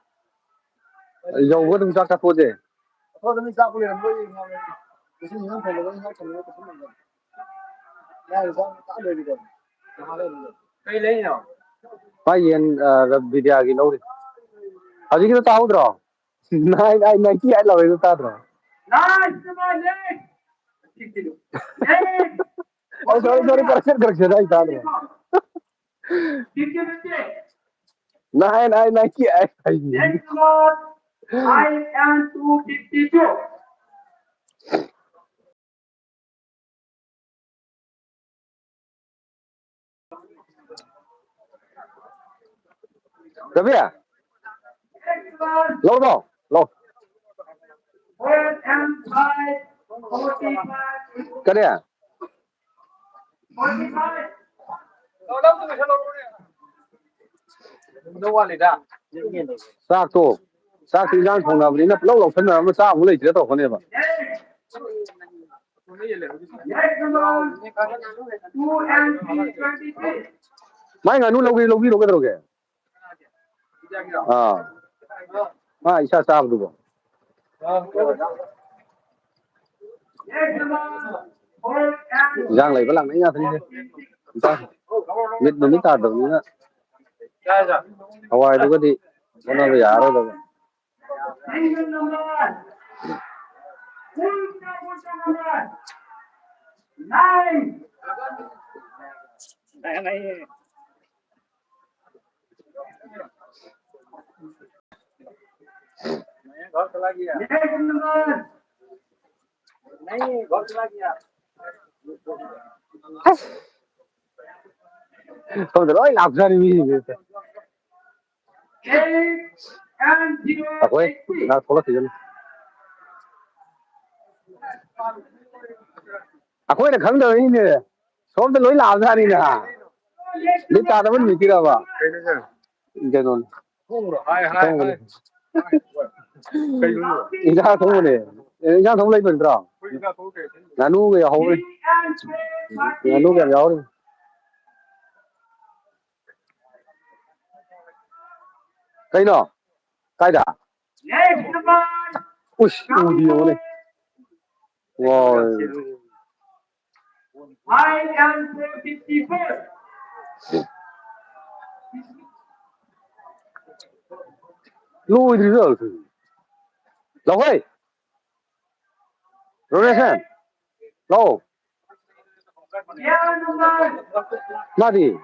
dầu có đừng chắc chắc gì Thôi mình ra bây giờ mới cái gì nó phải là nó không có cái gì. Đây là đã được rồi. Cây lấy nào? phải yên video cái đâu đi how's it tao rồi này kia ai làm cái tao rồi Nice, come on, Nick. oh sorry correction ai tao rồi này kia ai Next one, I am 252. Rabi à Next one, lâu đâu lâu 4 and 5, 45. cái này à 45. Đâu qua lại ra. xác thì đang phòng nào đi nó lâu phân nào mà xác cũng lấy chỉ tao con này mà Next one, 2 and 23. mai ngày nu lâu cái đâu kìa à isa xác được Next one, 4 and giang lấy cái lăng đấy nha thế ta mít ta được nữa Hawaii đâu có đi con nào bây giờ rồi single number. Full number. 9. Này gót lagi ya. Next number. Này gót lagi ya. không thể nói làm ra đi gì 8 and 0. à quên na thola thì à quên là khẳng đời nè số cái lối làm ra đi nè lý ta nó vẫn bị kia mà cái nó Hai. ra thông này ra thông lấy mình rồi là nu cái hậu đi 3 and 12. là nu cái gió đi cây nọ cây đã Next number. ui nhiều này wow 5 and 54. lui đi rồi lâu ơi rồi đấy xem lâu ꯃꯥꯗꯤ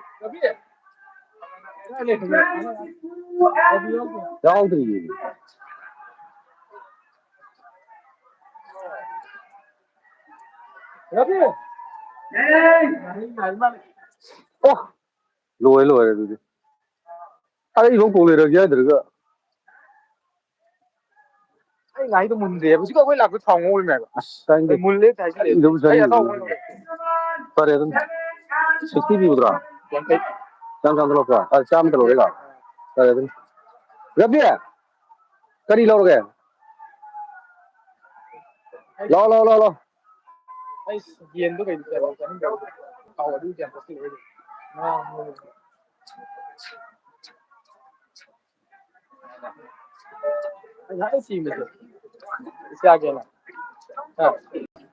ꯌꯥꯎꯗ꯭ꯔꯤꯌꯦ ꯑꯣ ꯂꯣꯏꯔꯦ ꯑꯗꯨꯗꯤ ꯑꯩꯐꯥꯎ ꯀꯣꯛ ꯂꯩꯔꯒꯦ ꯍꯥꯏꯗ꯭ꯔꯒ ꯑꯩ ꯉꯥꯏꯗꯣ ꯃꯨꯟꯗꯦꯕ ꯍꯧꯖꯤꯛ ꯑꯩꯈꯣꯏ ꯂꯥꯛꯄ ꯊꯥꯎ ꯉꯧꯔꯤꯃꯦꯕ ꯑꯁ ꯃꯨꯜꯂꯦ ꯐꯔꯦ ꯑꯗꯨꯝ 60 ꯄꯤꯕꯗꯨꯔꯣ ꯆꯥꯝ ꯂꯧꯔꯛꯄ꯭ꯔꯣ ꯆꯥꯝꯃꯗ ꯂꯧꯔꯦ ꯂꯥꯛꯑꯣ ꯐꯔꯦ ꯑꯗꯨꯝ ꯔꯕꯤ ꯀꯔꯤ ꯂꯧꯔꯒꯦ ꯂꯥꯎ ꯑꯩ ꯌꯦꯟꯗꯣ ꯀꯩꯗ ꯆꯥꯅꯤꯡꯗꯕ ꯊꯥꯎ ꯑꯗꯨ ꯌꯥꯝ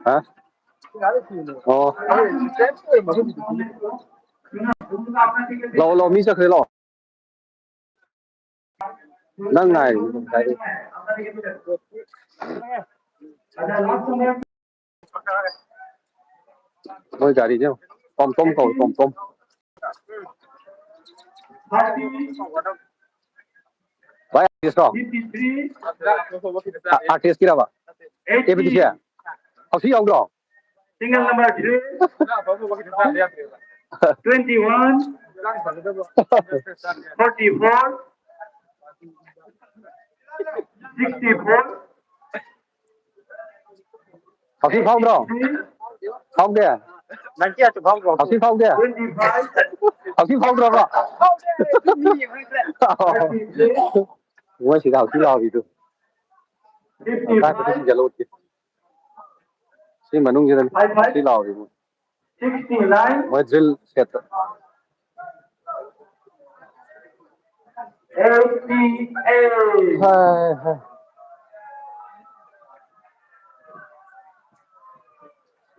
ꯍꯥ ꯑꯣ ꯂꯥꯛꯑꯣ ꯃꯤ ꯆꯠꯈ꯭ꯔꯦ ꯂꯥꯛꯑꯣ ꯅꯪ ꯉꯥꯏꯔꯤꯅꯤ ꯃꯣꯏ ꯒꯥꯔꯤꯁꯦ ꯇꯣꯝ ꯀꯧꯏ ꯇꯣꯝ ꯚꯥꯏ ꯑꯥꯔꯇꯦꯁꯀꯤꯔꯕ ꯑꯦꯕꯤꯗꯤꯁꯦ ꯍꯧꯖꯤꯛ ꯌꯥꯎꯗ꯭ꯔꯣ Single number 21, 44, 64, ꯍꯧꯖꯤꯛ ꯐꯥꯎꯗ꯭ꯔꯣ ꯐꯥꯎꯗꯦ ꯍꯧꯖꯤꯛ ꯐꯥꯎꯗꯦ 25, ꯍꯧꯖꯤꯛ ꯐꯥꯎꯗ꯭ꯔꯕ ꯃꯣꯏ ꯁꯤꯗ ꯍꯧꯖꯤꯛ ꯂꯥꯎꯔꯤꯗꯨ 55, ꯁꯤ ꯃꯅꯨꯡꯁꯤꯗ ꯁꯤ ꯂꯥꯎꯔꯤ 69, ꯃꯣꯏ ꯗ꯭ꯔꯤꯜ ꯁꯦꯠꯇ 88.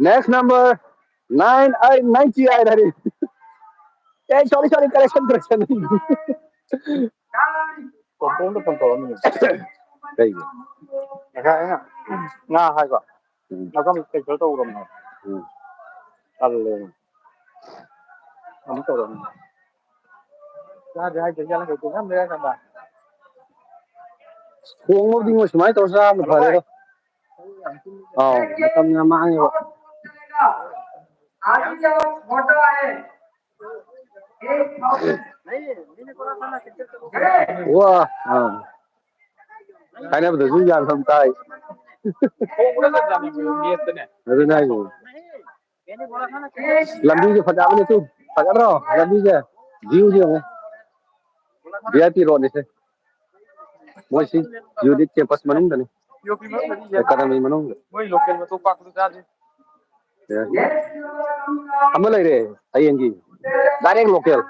Next number 98 hari. Sorry correction. Komponnya pentolannya. Kayak Kayaknya nah haga. Naga mistake itu udah mana. Alle. Kamu tahu dong. Ada jalan ke sana mereka kan. Kuong mo din mo sumay to sa mapare do. Oh, matam na maango. आज जो photo आए Wah, kaya ba dazu yan sam tay. Aru na yo. Lambi ke fada ne tu. Fada ro, lambi ke. View je mo. VIP road ne se. Mo si unit campus manung da ne. Academy manung. Moi local में तो पाक तो जाते Ama lai re, ayengi. Direct local.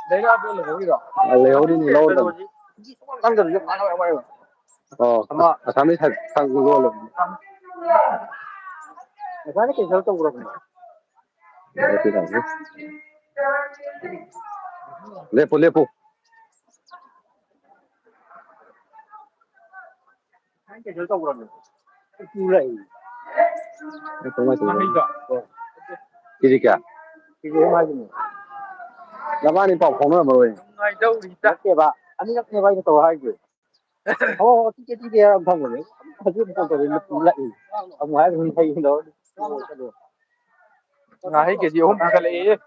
देखा आप लोग होगी ना Le hori ni law da. कौन कर रही है खाना वाला Oh, asami thang lo lo. ऐसा नहीं कैसे तो पूरा Lepo. कैसे तो पूरा पूरा ही तो मैं नहीं का किसी क्या किसी हमारे में लबानी पाव फोन में बोले नहीं तो रिश्ता के बा अभी अपने भाई तो है जो ओ ठीक है हम बोले हजू तो तो lại ông ngoại mình thấy đó ngay cái gì hôm cái này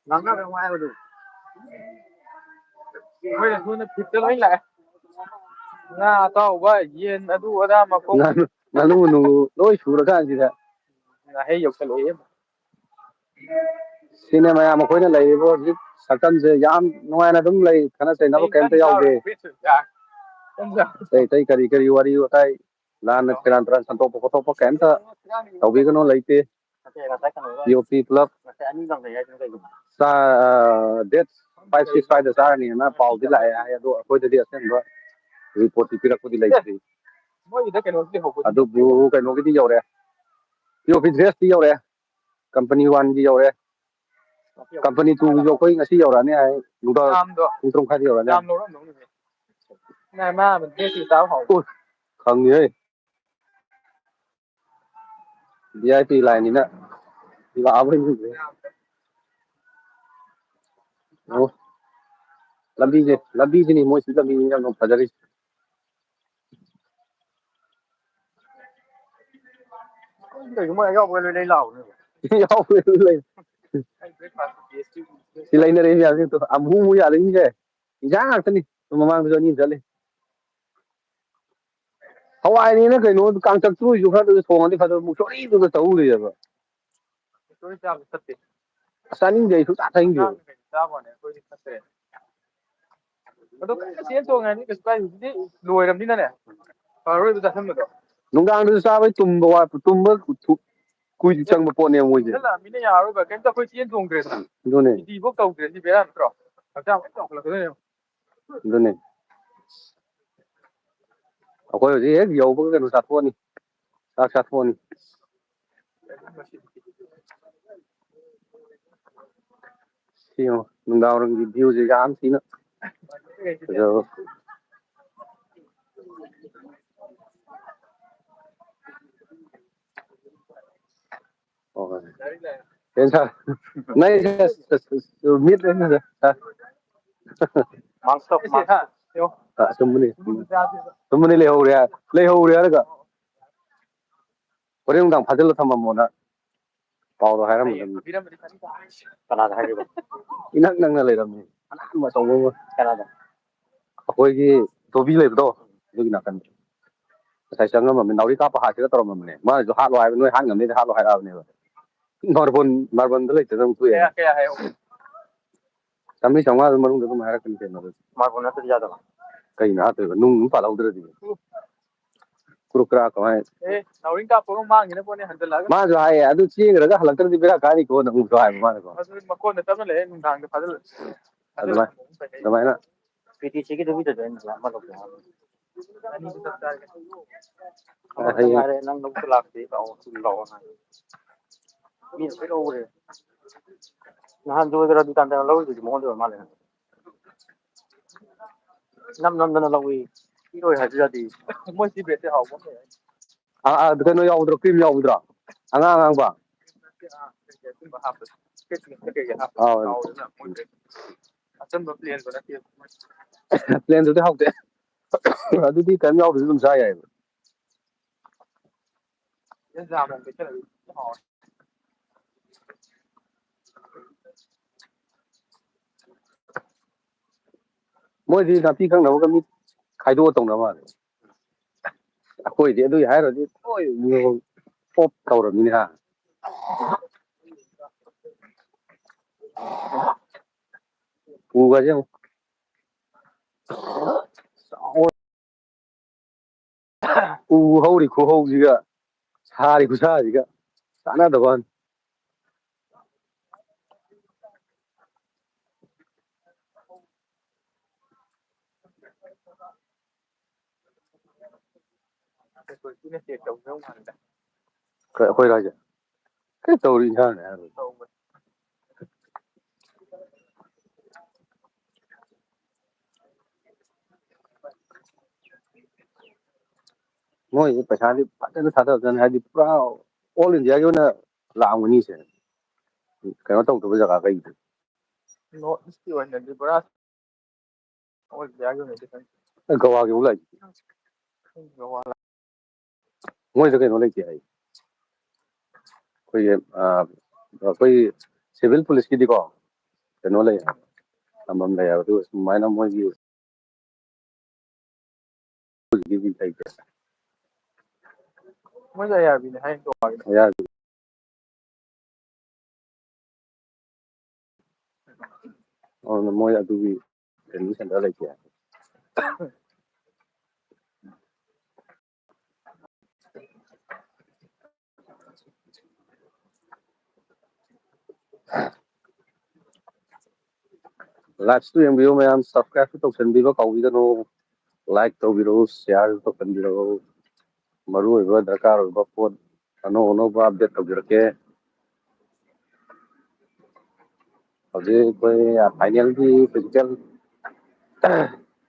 nắng ra ngoài rồi bây giờ nó thịt cho lấy lại nga tao yen adu ada makong nanu loi sura kan sida nga hay yok cái lỗi cinema ya ma koina lai bo sakam je yam noina dum lai khana sai na bo kemte yaude tai kari wari utai lan tran santo po kemta taubi gano laite POP club sa date 565 da sarani na paul di lai ya do akoi de asen ba report pirak ko di lai adu bu kai no gi di yore POP dress di yore company 1 di yore company 2 jo koi ngasi yorane ai luda tung khai yorane này mà mình chơi tao hỏi khang ni VIP ꯂꯥꯏꯟꯅꯤꯅ ꯂꯥꯛꯑꯕꯣꯏ ꯑꯣ ꯂꯝꯕꯤꯁꯤꯅꯤ ꯃꯣꯏꯁꯤ ꯂꯝꯕꯤꯅꯤ ꯌꯥꯝ ꯐꯖꯔꯤꯁꯤ ꯀꯩꯒꯨꯝꯕ ꯌꯥꯎꯕ ꯂꯣꯏ ꯂꯥꯛꯑꯣ ꯂꯩ ꯁꯤ ꯂꯩꯅꯔꯦ ꯃꯌꯥꯝꯁꯦ ꯑꯃꯨꯛ ꯌꯥꯗꯣꯏꯅꯤꯁꯦ ꯏꯟꯖꯥꯡ ꯉꯥꯛꯇꯅꯤ ꯃꯃꯥꯡꯗꯁꯨ ꯑꯅꯤ ꯆꯠꯂꯤ ꯍꯋꯥꯏꯅꯦꯅ ꯀꯩꯅꯣ ꯀꯥꯡꯇꯛꯇ ꯑꯣꯏꯁꯨ ꯈꯔꯗꯁꯨ ꯊꯣꯡꯉꯗꯤ ꯐꯗꯕ ꯃꯨꯛꯁꯣꯔꯤꯗꯨꯒ ꯇꯧ ꯂꯩꯌꯦꯕ ꯆꯥꯕ ꯐꯠꯇꯦ ꯆꯥꯅꯤꯡꯗꯦ ꯑꯩ ꯁꯨꯡꯆꯥ ꯆꯥꯅꯤꯡꯗꯦꯕ ꯆꯥꯕꯅꯦ ꯑꯩꯈꯣꯏꯗꯤ ꯐꯠꯇꯦ ꯑꯗꯣ ꯀꯟꯅ ꯆꯦꯟ ꯆꯣꯡꯉꯅꯤ ꯀꯩꯁꯨ ꯀꯥꯏꯗꯦ ꯍꯧꯖꯤꯛꯇꯤ ꯂꯣꯏꯔꯕꯅꯤꯅꯅꯦ ꯐꯔꯔꯣꯏꯕ ꯆꯥꯁꯤꯟꯕꯗꯣ ꯅꯨꯡꯗꯥꯡꯗꯁꯨ ꯆꯥꯕꯩ ꯇꯨꯝꯕ ꯀꯨꯏꯅ ꯆꯪꯕ ꯄꯣꯠꯅꯦꯕ ꯃꯣꯏꯁꯦ ꯃꯤꯅ ꯌꯥꯔꯣꯏꯕ ꯀꯩꯝꯇ ꯑꯩꯈꯣꯏ ꯆꯦꯟ ꯆꯣꯡꯗ꯭ꯔꯦꯗꯅ ꯑꯗꯨꯅꯦ ꯅꯨꯡꯇꯤꯐꯥꯎ ꯇꯧꯗ꯭ꯔꯦ ꯁꯤ ꯕꯦꯔꯥ ꯅꯠꯇ꯭ꯔꯣ ꯍꯛꯆꯥꯡ ꯂꯣꯏ ꯆꯥꯎꯈꯠꯂꯛꯀꯗꯣꯏꯅꯦ ꯑꯗꯨꯅꯦ ꯑꯩꯈꯣꯏ ꯍꯧꯖꯤꯛ ꯍꯦꯛ ꯌꯧꯕꯒ ꯀꯩꯅꯣ ꯆꯥꯊꯣꯛꯑꯅꯤ ꯆꯥꯛ ꯆꯥꯊꯣꯛꯑꯅꯤ ꯁꯤ ꯌꯦꯡꯉꯣ ꯅꯨꯡꯗꯥꯡꯋꯥꯏꯔꯝꯒꯤ ꯚ꯭ꯌꯨꯁꯦ ꯌꯥꯝ ꯊꯤꯅ ꯐꯖꯕ ꯆꯨꯝꯕꯅꯤ ꯂꯩꯍꯧꯔꯦ ꯍꯥꯏꯔꯒ ꯍꯣꯔꯦꯟ ꯅꯨꯡꯗꯥꯡ ꯐꯥꯖꯤꯜꯂ ꯊꯝꯃꯝꯃꯣꯅ ꯄꯥꯎꯗꯣ ꯍꯥꯏꯔꯝꯃꯗꯕꯅꯤ ꯀꯅꯥꯗ ꯍꯥꯏꯔꯤꯕ ꯏꯅꯛ ꯅꯛꯅ ꯂꯩꯔꯝꯃꯦ ꯑꯅꯥꯟꯕ ꯑꯆꯧꯕ ꯑꯃ ꯀꯅꯥꯗ ꯑꯩꯈꯣꯏꯒꯤ ꯇꯣꯕꯤ ꯂꯩꯕꯗꯣ ꯑꯗꯨꯒꯤ ꯅꯥꯀꯟꯗ ꯉꯁꯥꯏ ꯆꯪꯉꯝꯃꯕꯅꯤ ꯅꯥꯎꯔꯤ ꯀꯥꯞꯄ ꯍꯥꯠꯁꯤꯔ ꯇꯧꯔꯝꯃꯕꯅꯦ ꯃꯥꯅꯁꯨ ꯍꯥꯠꯂꯣ ꯍꯥꯏꯕ ꯅꯣꯏ ꯍꯥꯠ ꯉꯝꯅꯤꯗ ꯍꯥꯠꯂꯣ ꯍꯥꯏꯔꯛꯑꯕꯅꯦꯕ ꯃꯥꯔꯕꯜꯗ ꯂꯩꯇꯗꯅ ꯑꯃꯨꯛ ꯇꯣꯛꯑꯦ ꯀꯌꯥ ꯍꯥꯏꯌꯣ 1,400 ꯃꯅꯨꯡꯗ ꯑꯗꯨꯝ ꯍꯥꯏꯔꯛꯀꯅꯤ ꯀꯩꯅꯣ ꯃꯥꯔꯕꯣꯜ ꯅꯠꯇ꯭ꯔꯗꯤ ꯌꯥꯗꯕ ꯀꯩꯅꯣ ꯍꯥꯠꯇꯣꯏꯕ ꯅꯨꯡ ꯄꯥꯜꯍꯧꯗ꯭ꯔꯗꯤ ꯀ꯭ꯔꯨꯛ ꯀ꯭ꯔꯥꯛ ꯀꯃꯥꯏ ꯅꯥꯎꯔꯤ ꯀꯥꯞꯄꯒ ꯃꯥꯡꯈꯤꯅ ꯄꯣꯠꯅꯤ ꯍꯟꯖꯤꯜꯂꯛꯑꯒ ꯃꯥꯁꯨ ꯍꯥꯏꯌꯦ ꯑꯗꯨ ꯆꯦꯟꯈ꯭ꯔꯒ ꯍꯜꯂꯛꯇ꯭ꯔꯗꯤ ꯕꯦꯔꯥ ꯀꯥꯅꯤꯀꯣ ꯑꯃꯨꯛꯁꯨ ꯍꯥꯏꯕ ꯃꯥꯅꯀꯣ ꯑꯗꯨ ꯃꯀꯣꯟꯗ ꯇꯞꯅ ꯂꯩꯔꯦ ꯅꯨꯡꯗꯥꯡꯗ ꯐꯥꯖꯤꯜꯂ ꯑꯗꯨꯃꯥꯏꯅ PTCꯒꯤ ꯗꯨꯒꯤꯗꯁꯨ ꯑꯩꯅ ꯑꯃ ꯂꯧꯒꯦ ꯍꯥꯏꯕꯅꯤ ꯍꯌꯦꯡ ꯉꯥꯏꯔꯦ ꯅꯪ ꯂꯧꯕ ꯂꯥꯛꯇꯦ ꯂꯥꯛꯑꯣ ꯃꯤꯅ ꯂꯣꯏ ꯂꯧꯈ꯭ꯔꯦ ꯅꯍꯥꯟ ꯖꯣꯏꯒꯔ ꯗꯨꯀꯥꯟꯗꯔ ꯂꯧꯔꯤꯗꯨꯗꯤ ꯃꯉꯣꯟꯗ ꯑꯣꯏꯔ ꯃꯥꯜꯂꯦ ꯅꯝꯗꯅ ꯂꯧꯏ ꯄꯤꯔꯣꯏ ꯍꯥꯏꯁꯨ ꯌꯥꯗꯦ ꯃꯣꯏ ꯁꯤ ꯕ꯭ꯔꯦꯗꯁꯦ ꯍꯥꯎꯕ ꯑꯃ ꯂꯩ ꯀꯩꯅꯣ ꯌꯥꯎꯕꯗ꯭ꯔꯣ ꯀ꯭ꯔꯤꯝ ꯌꯥꯎꯕꯗ꯭ꯔꯣ ꯑꯉꯥꯡꯕ ꯑꯆꯝꯕ ꯄ꯭ꯂꯦꯟꯗꯣ ꯅꯠꯇꯦ ꯄ꯭ꯂꯦꯟꯗꯨꯗꯤ ꯍꯥꯎꯇꯦ ꯑꯗꯨꯗꯤ ꯀꯔꯤꯝ ꯌꯥꯎꯗ꯭ꯔꯁꯨ ꯑꯗꯨꯝ ꯆꯥ ꯌꯥꯏꯌꯦꯕ ꯃꯣꯏꯗꯤ ꯅꯥꯄꯤ ꯈꯪꯅꯕꯒ ꯃꯤ ꯈꯥꯏꯗꯣꯛꯑ ꯇꯧꯅ ꯃꯥꯜꯂꯦ ꯑꯩꯈꯣꯏꯗꯤ ꯑꯗꯨꯒꯤ ꯍꯥꯏꯔꯨꯔꯗꯤ ꯂꯣꯏ ꯑꯣꯞ ꯇꯧꯔꯕꯅꯤꯅꯦ ꯍꯥ ꯎꯒꯁꯦ ꯌꯦꯡꯉꯨ ꯎ ꯍꯧꯔꯤ ꯈꯨꯍꯧꯁꯤꯒ ꯁꯥꯔꯤ ꯈꯨꯠꯁꯥꯁꯤꯒ ꯆꯥꯟꯅꯗꯕ ꯋꯥꯅꯤ ꯑꯩꯈꯣꯏꯔꯣ ꯍꯥꯏꯁꯦ ꯀꯩ ꯇꯧꯔꯤ ꯏꯟꯁꯥꯡꯅꯦ ꯍꯥꯏꯔꯒ ꯃꯣꯏꯁꯦ ꯄꯩꯁꯥꯗꯤ ꯐꯖꯅ ꯊꯥꯗꯔꯛꯖꯥꯠꯅꯤ ꯍꯥꯏꯗꯤ ꯄꯨꯔꯥ ꯑꯣꯜ ꯏꯟꯗꯤꯌꯥꯒꯤ ꯑꯣꯏꯅ ꯂꯥꯛꯑꯝꯒꯅꯤꯁꯦ ꯀꯩꯅꯣ ꯇꯧꯗꯕ ꯖꯒꯥ ꯀꯩꯗꯤ ꯅꯣꯔꯠ ꯏꯁꯀꯤ ꯑꯣꯏꯅꯗꯤ ꯄꯨꯔꯥ ꯑꯣꯜ ꯏꯟꯗꯤꯌꯥꯒꯤ ꯑꯣꯏꯅꯗꯤ ꯒꯋꯥꯒꯤꯐꯥꯎ ꯂꯥꯛꯏ ꯃꯣꯏꯗ ꯀꯩꯅꯣ ꯂꯩꯇꯦ ꯍꯥꯏ ꯑꯩꯈꯣꯏꯒꯤ ꯁꯤꯚꯤꯜ ꯄꯨꯂꯤꯁꯀꯤꯗꯤꯀꯣ ꯀꯩꯅꯣ ꯂꯩ ꯊꯝꯐꯝ ꯂꯩ ꯍꯥꯏꯕ ꯑꯗꯨꯒ ꯁꯨꯃꯥꯏꯅ ꯃꯣꯏꯒꯤ ꯃꯣꯏꯁꯨ ꯑꯥꯏ ꯑꯥꯔ ꯕꯤꯅꯦ ꯍꯥꯏ ꯑꯗꯨꯅ ꯃꯣꯏ ꯑꯗꯨꯒꯤ ꯇ꯭ꯔꯦꯅꯤꯡ ꯁꯦꯟꯇꯔ ꯂꯩꯇꯦ ꯍꯥꯏ ꯂꯥꯏꯐꯁꯨ ꯌꯦꯡꯕꯤꯌꯨ ꯃꯌꯥꯝ ꯁꯕꯁꯀ꯭ꯔꯥꯏꯞꯁꯨ ꯇꯧꯁꯟꯕꯤꯕ ꯀꯥꯎꯕꯤꯒꯅꯨ ꯂꯥꯏꯛ ꯇꯧꯕꯤꯔꯛꯎ ꯁꯤꯌꯥꯔꯁꯨ ꯇꯧꯁꯟꯕꯤꯔꯛꯎ ꯃꯔꯨ ꯑꯣꯏꯕ ꯗꯔꯀꯥꯔ ꯑꯣꯏꯕ ꯄꯣꯠ ꯑꯅꯧ ꯑꯅꯧꯕ ꯑꯞꯗꯦꯠ ꯇꯧꯖꯔꯛꯀꯦ ꯍꯧꯖꯤꯛ ꯑꯩꯈꯣꯏ ꯐꯥꯏꯅꯦꯜꯒꯤ ꯐꯤꯖꯤꯀꯦꯜ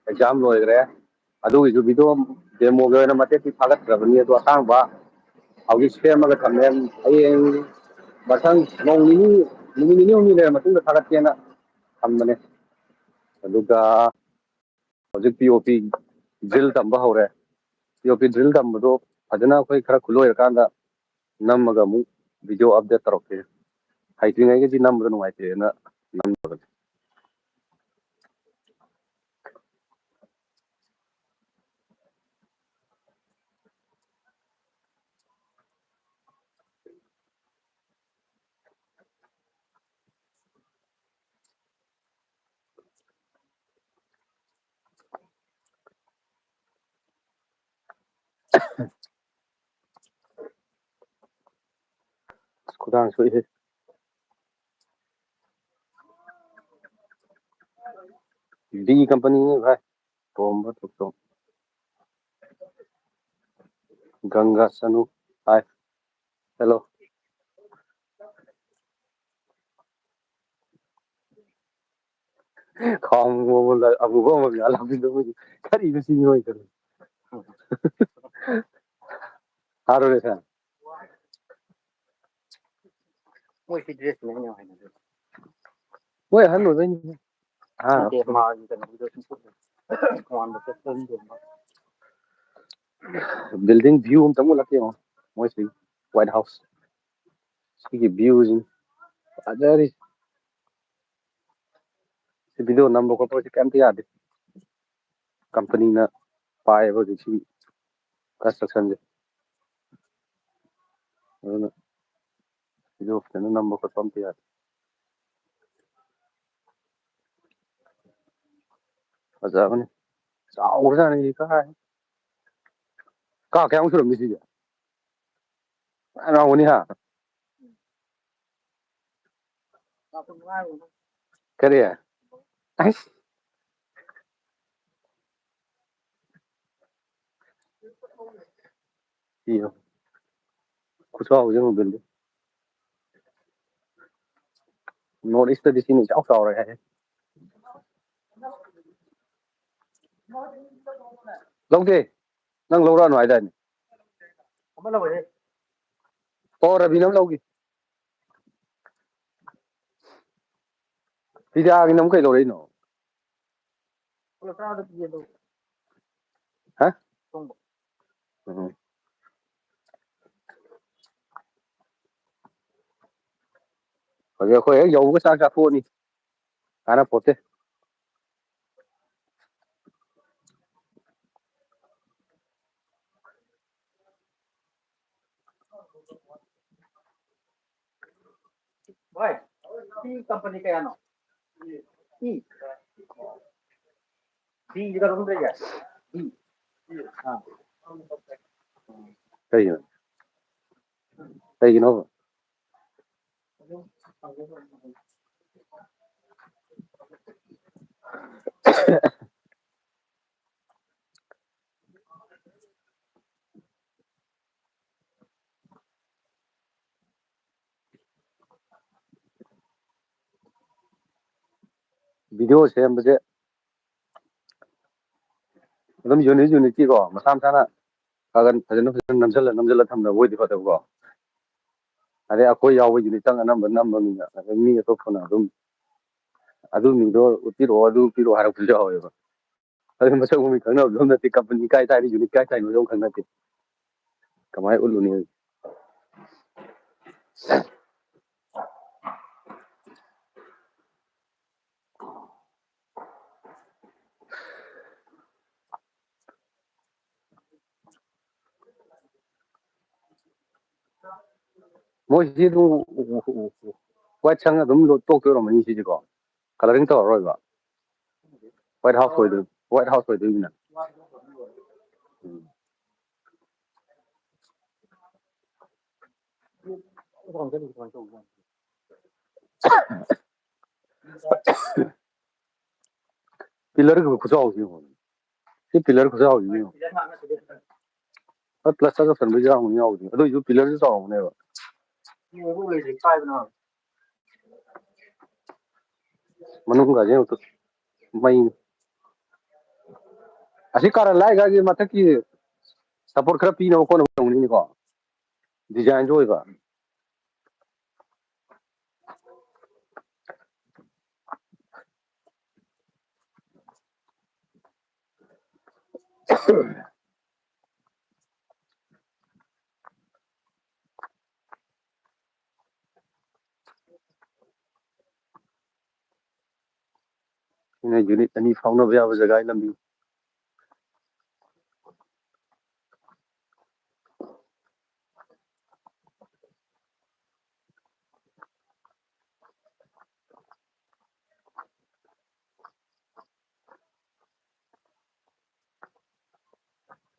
ꯑꯦꯛꯖꯥꯝ ꯂꯣꯏꯈ꯭ꯔꯦ ꯑꯗꯨꯒꯤꯁꯨ ꯚꯤꯗꯤꯑꯣ ꯗꯦꯃꯣꯒꯤ ꯑꯣꯏꯅ ꯃꯇꯦꯛꯇꯤ ꯊꯥꯒꯠꯈ꯭ꯔꯕꯅꯤ ꯑꯗꯣ ꯑꯁꯥꯡꯕ ꯍꯧꯖꯤꯛ ꯁꯦꯝꯃꯒ ꯊꯝꯃꯦ ꯍꯌꯦꯡ ꯃꯊꯪ ꯅꯨꯃꯤꯠ ꯅꯤꯅꯤ ꯍꯨꯝꯅꯤ ꯂꯩꯔ ꯃꯇꯨꯡꯗ ꯊꯥꯒꯠꯀꯦꯅ ꯊꯝꯕꯅꯦ ꯑꯗꯨꯒ ꯍꯧꯖꯤꯛ ꯄꯤ ꯑꯣ ꯄꯤ ꯗ꯭ꯔꯤꯜ ꯇꯝꯕ ꯍꯧꯔꯦ ꯄꯤ ꯑꯣ ꯄꯤ ꯗ꯭ꯔꯤꯜ ꯇꯝꯕꯗꯣ ꯐꯖꯅ ꯑꯩꯈꯣꯏ ꯈꯔ ꯈꯨꯠꯂꯣꯏꯔꯀꯥꯟꯗ ꯅꯝꯃꯒ ꯑꯃꯨꯛ ꯚꯤꯗꯤꯑꯣ ꯑꯞꯗꯦꯠ ꯇꯧꯔꯛꯀꯦ ꯍꯩꯇ꯭ꯔꯤꯉꯩꯒꯤꯗꯤ ꯅꯝꯕꯗ ꯅꯨꯡꯉꯥꯏꯇꯦꯅ ꯅꯝꯗꯕꯅꯦ ꯈꯨꯗꯥꯡ ꯁꯣꯛꯏꯍꯦ ꯗꯤ ꯀꯝꯄꯅꯤꯅꯦ ꯚꯥꯏ ꯇꯣꯝꯕ ꯇꯣꯝ ꯒꯪꯒꯥ ꯁꯅꯨ ꯍꯥꯏ ꯍꯦꯜꯂꯣ ꯑꯃꯨꯕ ꯀꯔꯤꯅꯣ ꯁꯤ ꯃꯤꯑꯣꯏ ꯍꯥꯔꯨꯔꯦ ꯃꯣꯏꯁꯤ ꯗ꯭ꯔꯦꯁꯅꯦ ꯑꯩꯅ ꯍꯥꯏꯅꯤꯡꯉꯤꯁꯦ ꯃꯣꯏ ꯑꯍꯟ ꯑꯣꯏꯕꯩꯅꯤ ꯅꯠꯇꯦ ꯃꯥꯒꯤ ꯀꯩꯅꯣꯒꯤꯗꯣ ꯇꯣꯉꯥꯟꯕ ꯆꯠꯄꯒꯤꯗꯣ ꯕꯤꯜꯗꯤꯡ ꯚ꯭ꯌꯨ ꯑꯝꯇꯪ ꯎꯠꯂꯛꯀꯦ ꯌꯦꯡꯉꯣ ꯃꯣꯏꯁꯤ ꯋꯥꯏꯠ ꯍꯥꯎꯁ ꯁꯤꯒꯤ ꯚ꯭ꯌꯨꯁꯤ ꯐꯖꯔꯤ ꯁꯤ ꯚꯤꯗꯤꯑꯣ ꯅꯝꯕ ꯈꯣꯠꯄꯁꯤ ꯀꯩꯝꯇ ꯌꯥꯗꯦ ꯀꯝꯄꯅꯤꯅ ꯄꯥꯏꯌꯦꯕ ꯍꯧꯖꯤꯛ ꯁꯤ ꯀꯟꯁꯇ꯭ꯔꯛꯁꯟꯁꯦ ꯑꯗꯨꯅ ꯚꯤꯗꯤꯑꯣ ꯐꯖꯅ ꯅꯝꯕ ꯈꯣꯠꯄ ꯑꯝꯇ ꯌꯥꯗꯦ ꯐꯖꯕꯅꯤ ꯆꯥꯎꯈ꯭ꯔꯖꯥꯠꯅꯤ ꯀꯥꯏ ꯀꯌꯥꯃꯨꯛ ꯁꯨꯔꯝꯅꯤ ꯁꯤꯁꯦ ꯉꯥꯎꯕꯅꯤ ꯍꯥ ꯀꯔꯤ ꯑꯁ ꯈꯨꯆꯥꯎꯁꯦ ꯌꯦꯡꯉꯨ ꯕꯤꯜꯗꯤꯡ ꯅꯣꯔꯠ ꯏꯁꯇꯗꯤ ꯁꯤꯅ ꯏꯆꯥꯎ ꯆꯥꯎꯔꯦ ꯍꯥꯏ ꯂꯧꯗꯦ ꯅꯪ ꯂꯧꯔꯛꯑꯅꯨ ꯍꯥꯏꯗꯥꯏꯅꯦ ꯑꯃ ꯂꯧꯔꯦ ꯑꯣ ꯔꯕꯤꯅ ꯑꯃ ꯂꯧꯒꯤ ꯄꯤꯖꯥꯒꯤꯅ ꯑꯃꯨꯛ ꯀꯩ ꯂꯧꯔꯛꯏꯅꯣ ꯍꯥ ꯎꯝ ꯍꯧꯖꯤꯛ ꯑꯩꯈꯣꯏ ꯍꯦꯛ ꯌꯧꯕꯒ ꯆꯥꯛ ꯆꯥꯊꯣꯛꯑꯅꯤ ꯀꯥꯟꯅꯄꯣꯠꯇꯦ ꯚꯥꯏ ꯁꯤ ꯀꯝꯄꯅꯤ ꯀꯌꯥꯅꯣ ꯕꯤꯁꯤ ꯀꯔꯣꯝ ꯂꯩꯒꯦ ꯕꯤ ꯀꯩꯒꯤꯅꯣ ꯀꯩꯒꯤꯅꯣꯕ ꯚꯤꯗꯤꯑꯣ ꯁꯦꯝꯕꯁꯦ ꯑꯗꯨꯝ ꯌꯨꯅꯤꯇꯤꯀꯣ ꯃꯁꯥ ꯃꯁꯥꯅ ꯐꯖꯅ ꯅꯝꯁꯤꯜꯂ ꯊꯝꯅꯕ ꯑꯣꯏꯗꯤ ꯐꯗꯕꯀꯣ ꯑꯗꯩ ꯑꯩꯈꯣꯏ ꯌꯥꯎꯕ ꯌꯨꯅꯤꯠꯇꯪ ꯑꯅꯝꯕ ꯅꯝꯕꯅꯤꯅ ꯑꯗꯩ ꯃꯤ ꯑꯇꯣꯞꯄꯅ ꯑꯗꯨꯝ ꯑꯗꯨ ꯃꯤꯗꯣ ꯎꯠꯄꯤꯔꯛꯑꯣ ꯑꯗꯨ ꯎꯠꯄꯤꯔꯛꯑꯣ ꯍꯥꯏꯔꯛꯄꯁꯨ ꯌꯥꯎꯋꯦꯕ ꯑꯗꯨ ꯃꯁꯛ ꯃꯃꯤꯡ ꯈꯪꯅꯕꯁꯨ ꯅꯠꯇꯦ ꯀꯝꯄꯅꯤ ꯀꯥꯏ ꯇꯥꯔꯤ ꯌꯨꯅꯤꯠ ꯀꯥꯏ ꯇꯥꯔꯤꯅꯣ ꯈꯪꯅꯗꯦ ꯀꯃꯥꯏꯅ ꯎꯠꯂꯨꯅꯤ ꯃꯣꯏꯁꯤꯗꯤ ꯑꯗꯨꯝ ꯋꯥꯏꯠ ꯁꯪꯉ ꯑꯗꯨꯝ ꯇꯣꯛꯇꯣꯏ ꯑꯣꯏꯔꯝꯒꯅꯤ ꯁꯤꯁꯦꯀꯣ ꯀꯂꯔꯤꯡ ꯇꯧꯔꯔꯣꯏꯕ ꯋꯥꯏꯠ ꯍꯥꯎꯁ ꯑꯣꯏꯗꯣꯏꯅꯤꯅ ꯎꯝ ꯄꯤꯂꯔꯒꯤ ꯈꯨꯆꯥꯎꯁꯤ ꯌꯦꯡꯉꯣ ꯁꯤ ꯄꯤꯂꯔ ꯈꯨꯆꯥꯎꯁꯤ ꯌꯦꯡꯉꯣ ꯄ꯭ꯂꯁꯇꯔ ꯆꯟꯕꯩꯁꯨ ꯌꯥꯎꯕꯅꯤ ꯑꯗꯨꯏꯁꯨ ꯄꯤꯂꯔꯁꯨ ꯆꯥꯎꯕꯅꯦꯕ ꯃꯅꯨꯡꯒꯁꯦ ꯃꯩꯅꯤ ꯑꯁꯤ ꯀꯥꯔꯟ ꯂꯥꯛꯏꯒꯥꯏꯒꯤ ꯃꯊꯛꯀꯤ ꯁꯞꯄꯣꯔꯠ ꯈꯔ ꯄꯤꯅꯕ ꯈꯣꯠꯅꯕ ꯇꯧꯅꯤꯅꯤꯀꯣ ꯗꯤꯖꯥꯏꯟꯁꯨ ꯑꯣꯏꯕ ꯁꯤꯅ ꯌꯨꯅꯤꯠ ꯑꯅꯤ ꯐꯥꯎꯅꯕ ꯌꯥꯕ ꯖꯒꯥꯒꯤ ꯂꯝꯕꯤ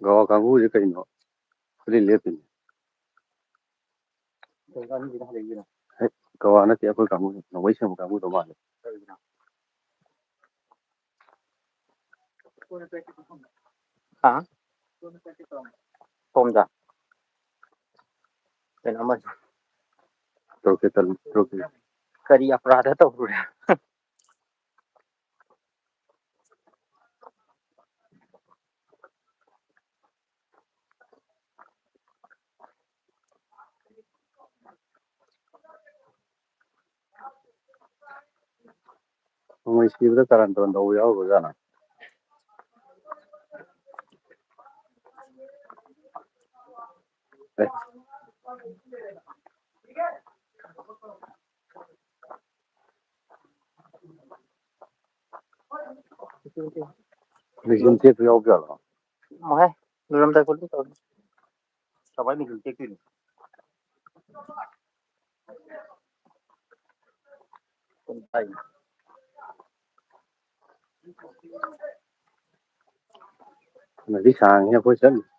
ꯒꯋꯥ ꯀꯥꯡꯕꯨꯁꯦ ꯀꯩꯅꯣ ꯐꯨꯂꯤꯠ ꯂꯦꯞꯄꯤꯅꯤ ꯒꯋꯥ ꯅꯠꯇꯦ ꯑꯩꯈꯣꯏ ꯀꯥꯡꯕꯨ ꯅꯣꯡꯃꯩ ꯁꯦꯡꯕ ꯀꯥꯡꯕꯨꯗꯣ ꯃꯥꯜꯂꯦ ꯍꯥ ꯁꯣꯝꯗ ꯀꯩꯅꯣꯝꯃ ꯀꯔꯤ ꯑꯄꯔꯥꯙ ꯇꯧꯔꯨꯔꯦ ꯅꯣꯡꯃꯩ ꯁꯤꯕꯗ ꯀꯔꯟ ꯇꯨꯔꯟ ꯇꯧꯕ ꯌꯥꯎꯔꯕꯖꯥꯠꯂ ꯃꯦꯛꯖꯤꯟ ꯇꯦꯛꯄ ꯌꯥꯎꯕꯖꯥꯠꯂꯣ ꯂꯣꯏꯔꯝꯗꯥꯏ ꯈꯣꯠꯄ ꯇꯧꯔꯅꯤ ꯀꯃꯥꯏ ꯃꯦꯆꯤꯟ ꯇꯦꯛꯇꯣꯏꯅꯣ ꯐꯅꯗꯤ ꯁꯥꯡꯉꯤꯍꯦ ꯑꯩꯈꯣꯏ ꯆꯠꯂꯤꯁꯦ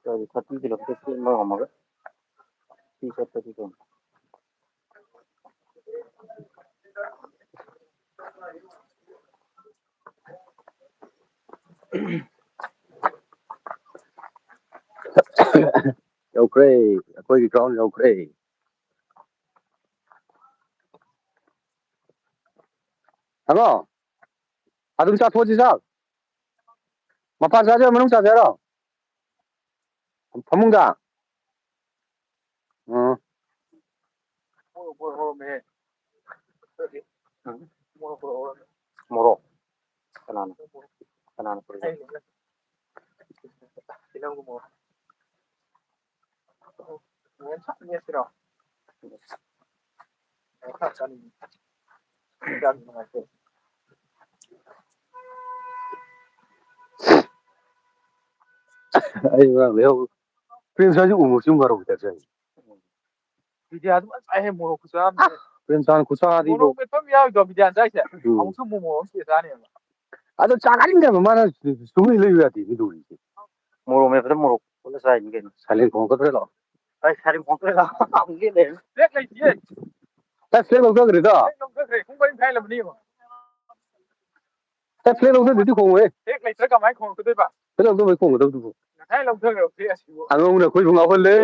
30 ꯀꯤꯂꯣꯃꯤꯇꯔ ꯆꯦꯟꯕ ꯉꯝꯃꯒ ꯁꯤ ꯆꯠꯄꯗꯤ ꯀꯩꯅꯣ ꯌꯧꯈ꯭ꯔꯦ ꯑꯩꯈꯣꯏꯒꯤ ꯒ꯭ꯔꯥꯎꯟ ꯌꯧꯈ꯭ꯔꯦ ꯍꯜꯂꯣ ꯑꯗꯨꯝ ꯆꯥꯊꯣꯛꯑꯁꯤ ꯆꯥꯛ ꯃꯄꯥꯟ ꯆꯥꯁꯦ ꯍꯥꯏꯔꯣ ꯃꯅꯨꯡ ꯆꯥꯁꯦ ꯍꯥꯏꯔꯣ ꯐꯃꯨꯡꯗ ꯃꯣꯔꯣꯛ ꯀꯅꯥꯅ ꯄꯨꯔꯛꯏꯕ ꯇꯤꯜꯍꯧꯒ ꯃꯣꯔꯣꯛ ꯃꯦꯠꯁꯤꯔꯣ ꯈꯔ ꯆꯥꯅꯤꯡꯉꯤ ꯌꯥꯝ ꯅꯨꯡꯉꯥꯏꯇꯦ ꯑꯩ ꯉꯔꯥꯡ ꯂꯩꯍꯧ ꯄ꯭ꯔꯦꯝꯆꯥꯟꯁꯨ ꯎꯃꯣꯛꯁꯨ ꯉꯥꯔꯧ ꯆꯥꯖꯩ ꯕꯤꯗ꯭ꯌꯥꯗꯨ ꯐꯖꯅ ꯆꯥꯏꯍꯦ ꯃꯣꯔꯣꯛ ꯈꯨꯆꯥ ꯄ꯭ꯔꯦꯝꯆꯥꯟ ꯈꯨꯆꯥꯗꯤ ꯃꯣꯔꯣꯛ ꯃꯦꯠꯄ ꯑꯃ ꯌꯥꯎꯔꯤꯗꯣ ꯕꯤꯗ꯭ꯌꯥꯅ ꯆꯥꯏꯁꯦ ꯑꯃꯨꯛꯁꯨ ꯃꯣꯔꯣꯛ ꯑꯃ ꯁꯤꯗ ꯆꯥꯅꯦꯕ ꯑꯗꯣ ꯆꯥꯒꯟꯗꯦꯕ ꯃꯥꯅ ꯁꯨꯡꯂꯩ ꯂꯩꯌꯨ ꯌꯥꯗꯦ ꯂꯨꯔꯤꯁꯦ ꯃꯣꯔꯣꯛ ꯃꯦꯠꯄꯗ ꯃꯣꯔꯣꯛ ꯐꯨꯜꯂ ꯆꯥꯏꯅꯤ ꯀꯩꯅꯣ ꯁꯥꯏꯂꯦꯟ ꯈꯣꯡꯉꯛꯀꯗꯧꯔꯦ ꯂꯥꯛꯑꯣ ꯑꯩ ꯁꯥꯏꯂꯦꯟ ꯈꯣꯡꯉꯛꯇꯧꯔꯦ ꯂꯥꯛꯑꯣ ꯕ꯭ꯔꯦꯛ ꯂꯩꯇꯤꯌꯦ ꯐ꯭ꯂꯦꯛ ꯂꯧꯊꯈ꯭ꯔꯦꯗꯣ ꯕ꯭ꯔꯦꯛ ꯂꯧꯊꯈ꯭ꯔꯦ ꯄꯨꯡ 4 ꯃꯈꯥꯏ ꯍꯦꯜꯂꯕꯅꯤ ꯌꯦꯡꯉꯣ ꯐ꯭ꯂꯦꯛ ꯂꯧꯊꯗ꯭ꯔꯗꯤ ꯈꯣꯡꯉꯣꯏꯍꯦ ꯕ꯭ꯔꯦꯛ ꯂꯩꯇ꯭ꯔ ꯀꯃꯥꯏꯅ ꯈꯣꯡꯉꯛꯀꯗꯣꯏꯕ ꯐ꯭ꯂꯦꯛ ꯂꯧꯊꯕꯩ ꯈꯣꯡꯒꯗꯧꯗꯨꯕꯨ ꯉꯁꯥꯏ ꯂꯧꯊꯈ꯭ꯔꯕ ꯕ꯭ꯔꯦꯛ ꯑꯁꯤꯕꯨ ꯑꯉꯧꯕꯅ ꯑꯩꯈꯣꯏꯕꯨ ꯉꯥꯎꯍꯜꯂꯦ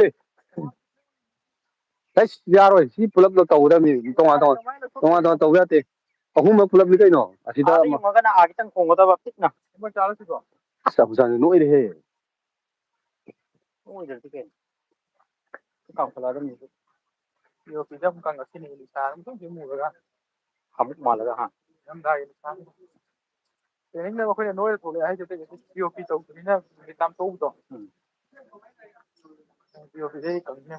ꯑꯩꯁ ꯌꯥꯔꯣꯏ ꯁꯤ ꯄꯨꯂꯞ ꯇꯧꯒꯗꯕꯅꯤ ꯇꯣꯉꯥꯟ ꯇꯣꯉꯥꯟ ꯇꯧꯕ ꯌꯥꯗꯦ ꯑꯍꯨꯝꯃꯛ ꯄꯨꯂꯞꯅꯤ ꯀꯩꯅꯣ ꯑꯁꯤꯗ ꯑꯥꯗ ꯌꯨꯡꯉꯒꯅ ꯑꯥ ꯈꯤꯇꯪ ꯈꯣꯡꯒꯗꯕ ꯄꯤꯛꯅ ꯑꯃ ꯆꯥꯔꯁꯤꯀꯣ ꯑꯁ ꯑꯕꯨꯆꯥꯟꯁꯨ ꯅꯣꯏꯔꯦꯍꯦ ꯅꯣꯏꯗ꯭ꯔꯗꯤ ꯀꯩꯅꯣ ꯀꯥꯝꯈꯠꯂꯛꯑꯗꯕꯅꯤ ꯄꯤꯗ ꯑꯃꯨꯛ ꯀꯪꯉꯛꯈꯤꯅꯤ ꯂꯤꯁꯥ ꯑꯃꯨꯛꯇꯪ ꯃꯨꯔꯒ ꯍꯥꯃꯨꯛ ꯃꯥꯜꯂꯒ ꯍꯥ ꯏꯪꯊꯝꯊꯥꯒꯤ ꯂꯤꯁꯥ ꯇ꯭ꯔꯦꯅꯤꯡꯅꯕ ꯑꯩꯈꯣꯏꯅ ꯅꯣꯏꯔ ꯊꯣꯛꯂꯛꯑꯦ ꯍꯥꯏꯁꯦ ꯄꯤ ꯑꯣ ꯄꯤ ꯇꯧꯕꯅꯤꯅ ꯅꯨꯃꯤꯠ ꯇꯥꯝꯊꯣꯛꯎꯕꯗꯣ ꯄꯤ ꯑꯣ ꯄꯤꯗꯩ ꯇꯧꯅꯤꯅ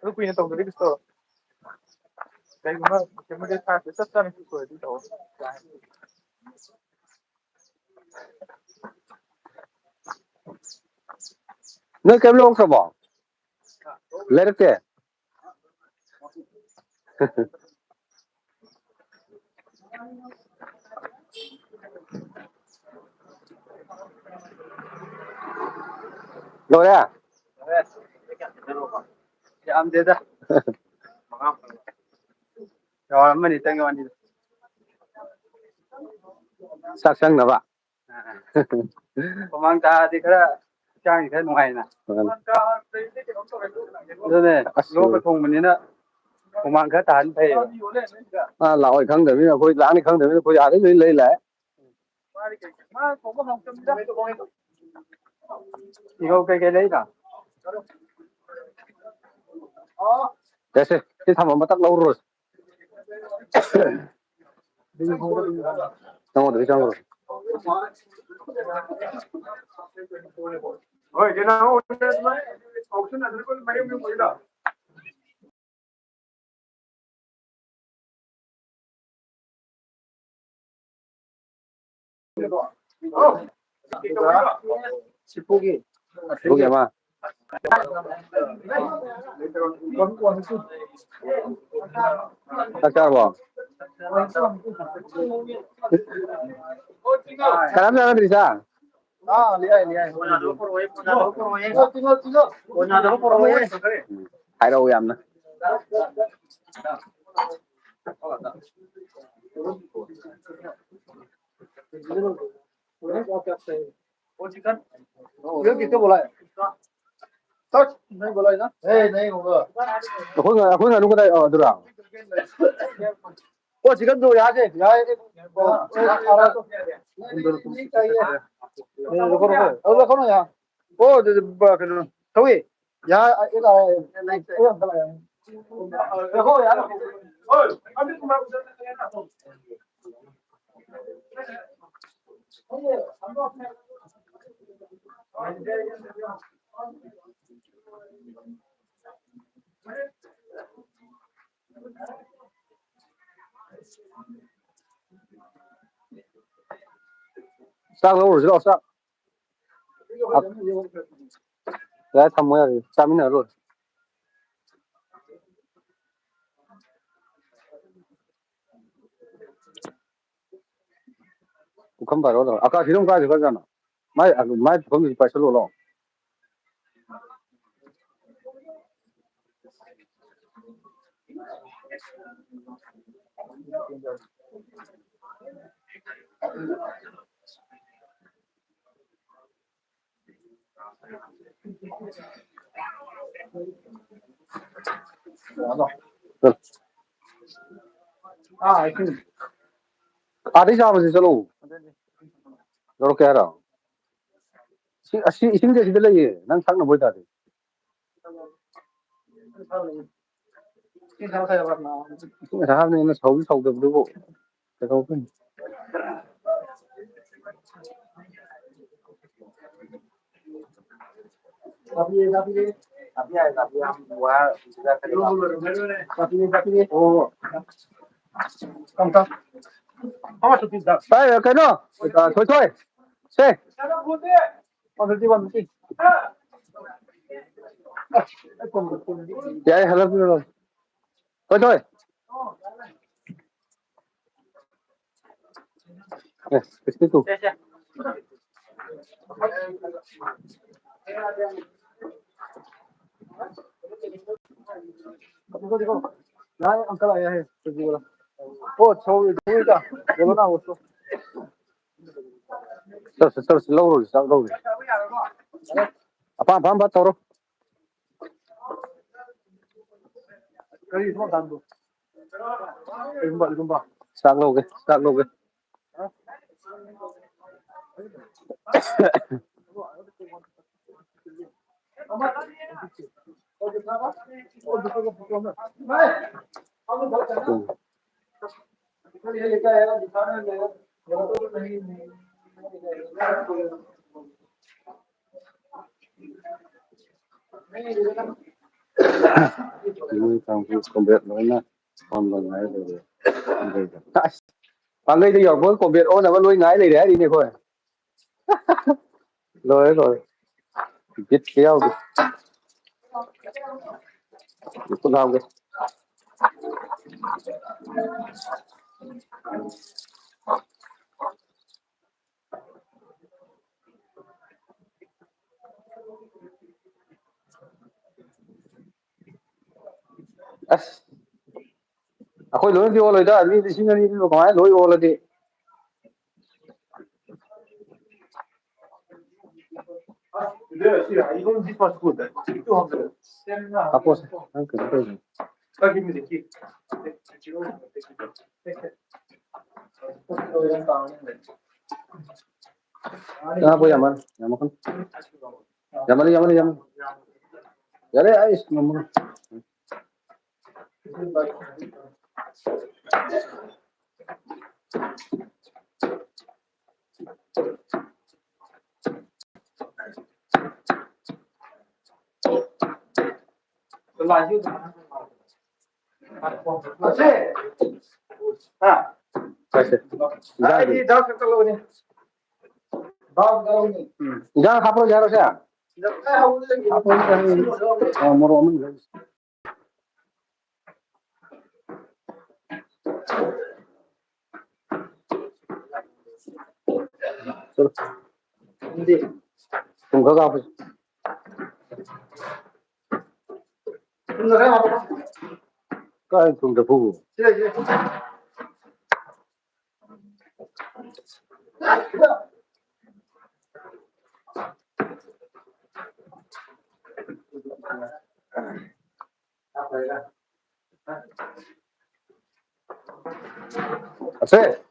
ꯑꯗꯨ ꯀꯨꯏꯅ ꯇꯧꯗ꯭ꯔꯗꯤ ꯀꯩꯁꯨ ꯇꯧꯔꯣꯏ ꯀꯩꯒꯨꯝꯕ ꯆꯞ ꯆꯥꯅ ꯐꯤꯛꯁ ꯑꯣꯏꯔꯗꯤ ꯇꯧꯔꯣ ꯅꯣꯏ ꯀꯩꯝ ꯂꯧꯔꯛꯇ꯭ꯔꯕꯣ ꯂꯩꯔꯛꯇꯦ ꯂꯣꯏꯔꯦ ꯌꯥꯝꯗꯦꯗ ꯌꯥꯎꯔꯝꯃꯅꯤ ꯇꯪ ꯋꯥꯅꯤꯗ ꯆꯥꯛ ꯆꯪꯅꯕ ꯍꯨꯃꯥꯡ ꯇꯥꯔꯗꯤ ꯈꯔ ꯍꯛꯆꯥꯡꯁꯤ ꯈꯔ ꯅꯨꯡꯉꯥꯏꯅ ꯑꯗꯨꯅꯦ ꯂꯣꯛꯒ ꯊꯣꯡꯕꯅꯤꯅ ꯍꯨꯃꯥꯡ ꯈꯔ ꯇꯥꯍꯟ ꯐꯩꯌꯦꯕ ꯂꯥꯛꯑꯣꯏ ꯈꯪꯗꯕꯅꯤꯅ ꯑꯩꯈꯣꯏ ꯂꯥꯛꯅꯤ ꯈꯪꯗꯕꯅꯤꯅ ꯑꯩꯈꯣꯏ ꯑꯥꯗꯩ ꯂꯣꯏ ꯂꯩ ꯂꯥꯛꯑꯦ ꯃꯥ ꯊꯣꯡꯕ ꯍꯥꯎꯇꯕꯅꯤꯗ 이거 cái đấy cả. Thế thì thằng mà tắc lâu rồi. Xong rồi trong rồi. Ôi, cái nào option là có mấy ông mới đó. 시포기. Đúng mà. Tắc vào. Cái lắm ra thì sao? 아, 리아이. 오나도 포로에. Hai đâu em nữa. 여기 또 몰라요. 딱, 네 몰라요. 네, 그거. Khối người lúc đây được à? 지금 도 야제, 알아서. 네, 이거 거는 뭐, 그, 저기, 야, 이거, 이거, 야, Ôi, anh biết mà Sang lâu rồi chứ đâu sang. Đấy thăm mới rồi, sang đến nữa rồi. Cũng không phải đó rồi. A까 지금 가지 가잖아. 많이 거기 빨리 설로. 아, 그, 아디 잡으지 설로. 저렇게 해라. 신제 시들래. 난 상나 보이다. 괜찮아요, 그러나. 사람은 서울 되고. 그래서 Tapi buat sudah tapi oh kamta apa tuh tidak Đây cái nó. Thôi. Xe. apa sih bang sih Vậy hello rồi. Thôi. Cái tu. 이거 나 안까 아야 해 저기 보라 저기다 내가 나왔어 Sao lâu rồi, sao lâu rồi. Apa bắt tao. 여기 좀 단도 이건 봐 Sang lâu cái. Không biết nói là con là ngay rồi. Bạn đây thì ở với công việc ôn là nuôi ngái này đấy đi này thôi. Rồi. Biết kéo đi. Con nào kìa. Khối lớn thì ô lời đó, đi xin đi vào ngoài lối ô là đi. 이거는 디스파스포드. 또 한 번. Tapos, ang kaya. 딱입니다. 기. 지금 Kenapa yaman? Yaman kan? Yaman. Yare ay nomor. Lanjut. Masih. Nah. Ini dah kalau ni. Dah ni. Jangan kapro jaro saya. Kapro ni. Nomor omong guys. Chalo. Hindi. Tunggu apa? Tunggu apa? Kau tunggu dulu. Sila. Asik.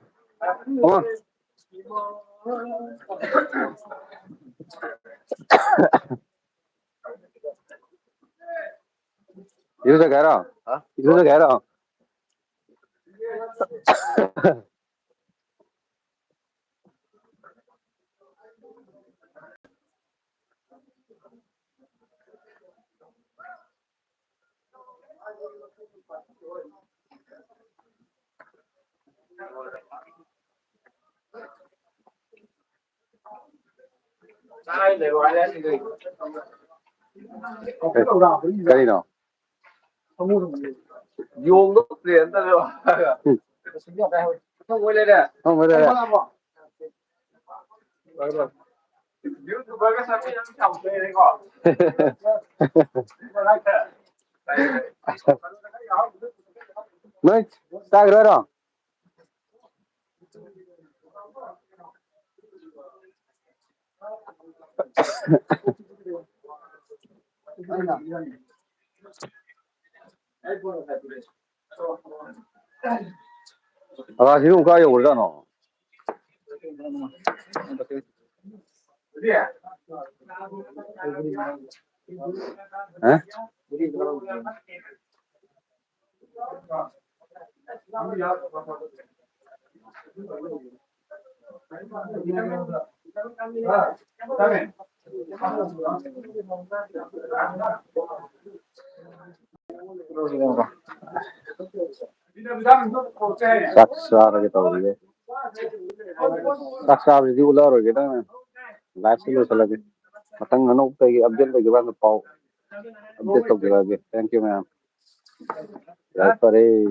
Come on. Itu saya kira. Hah? Itu saya kira. Sai để gọi lên thì Cái nào? vô lúc liền ta rồi. Không quay lên nè. Không phải đây. Rồi. YouTuber cái sao cái chồng đây đây gọi. Mấy sao rồi đó? 아, 지금 가요 올라노. 에? 싹싹하게 떠오르게. 싹싹하게 올라오게 다 라이프로 살게. matang ano kay update lagi ba ng pau. Update to lagi. Thank you ma'am. Right pare.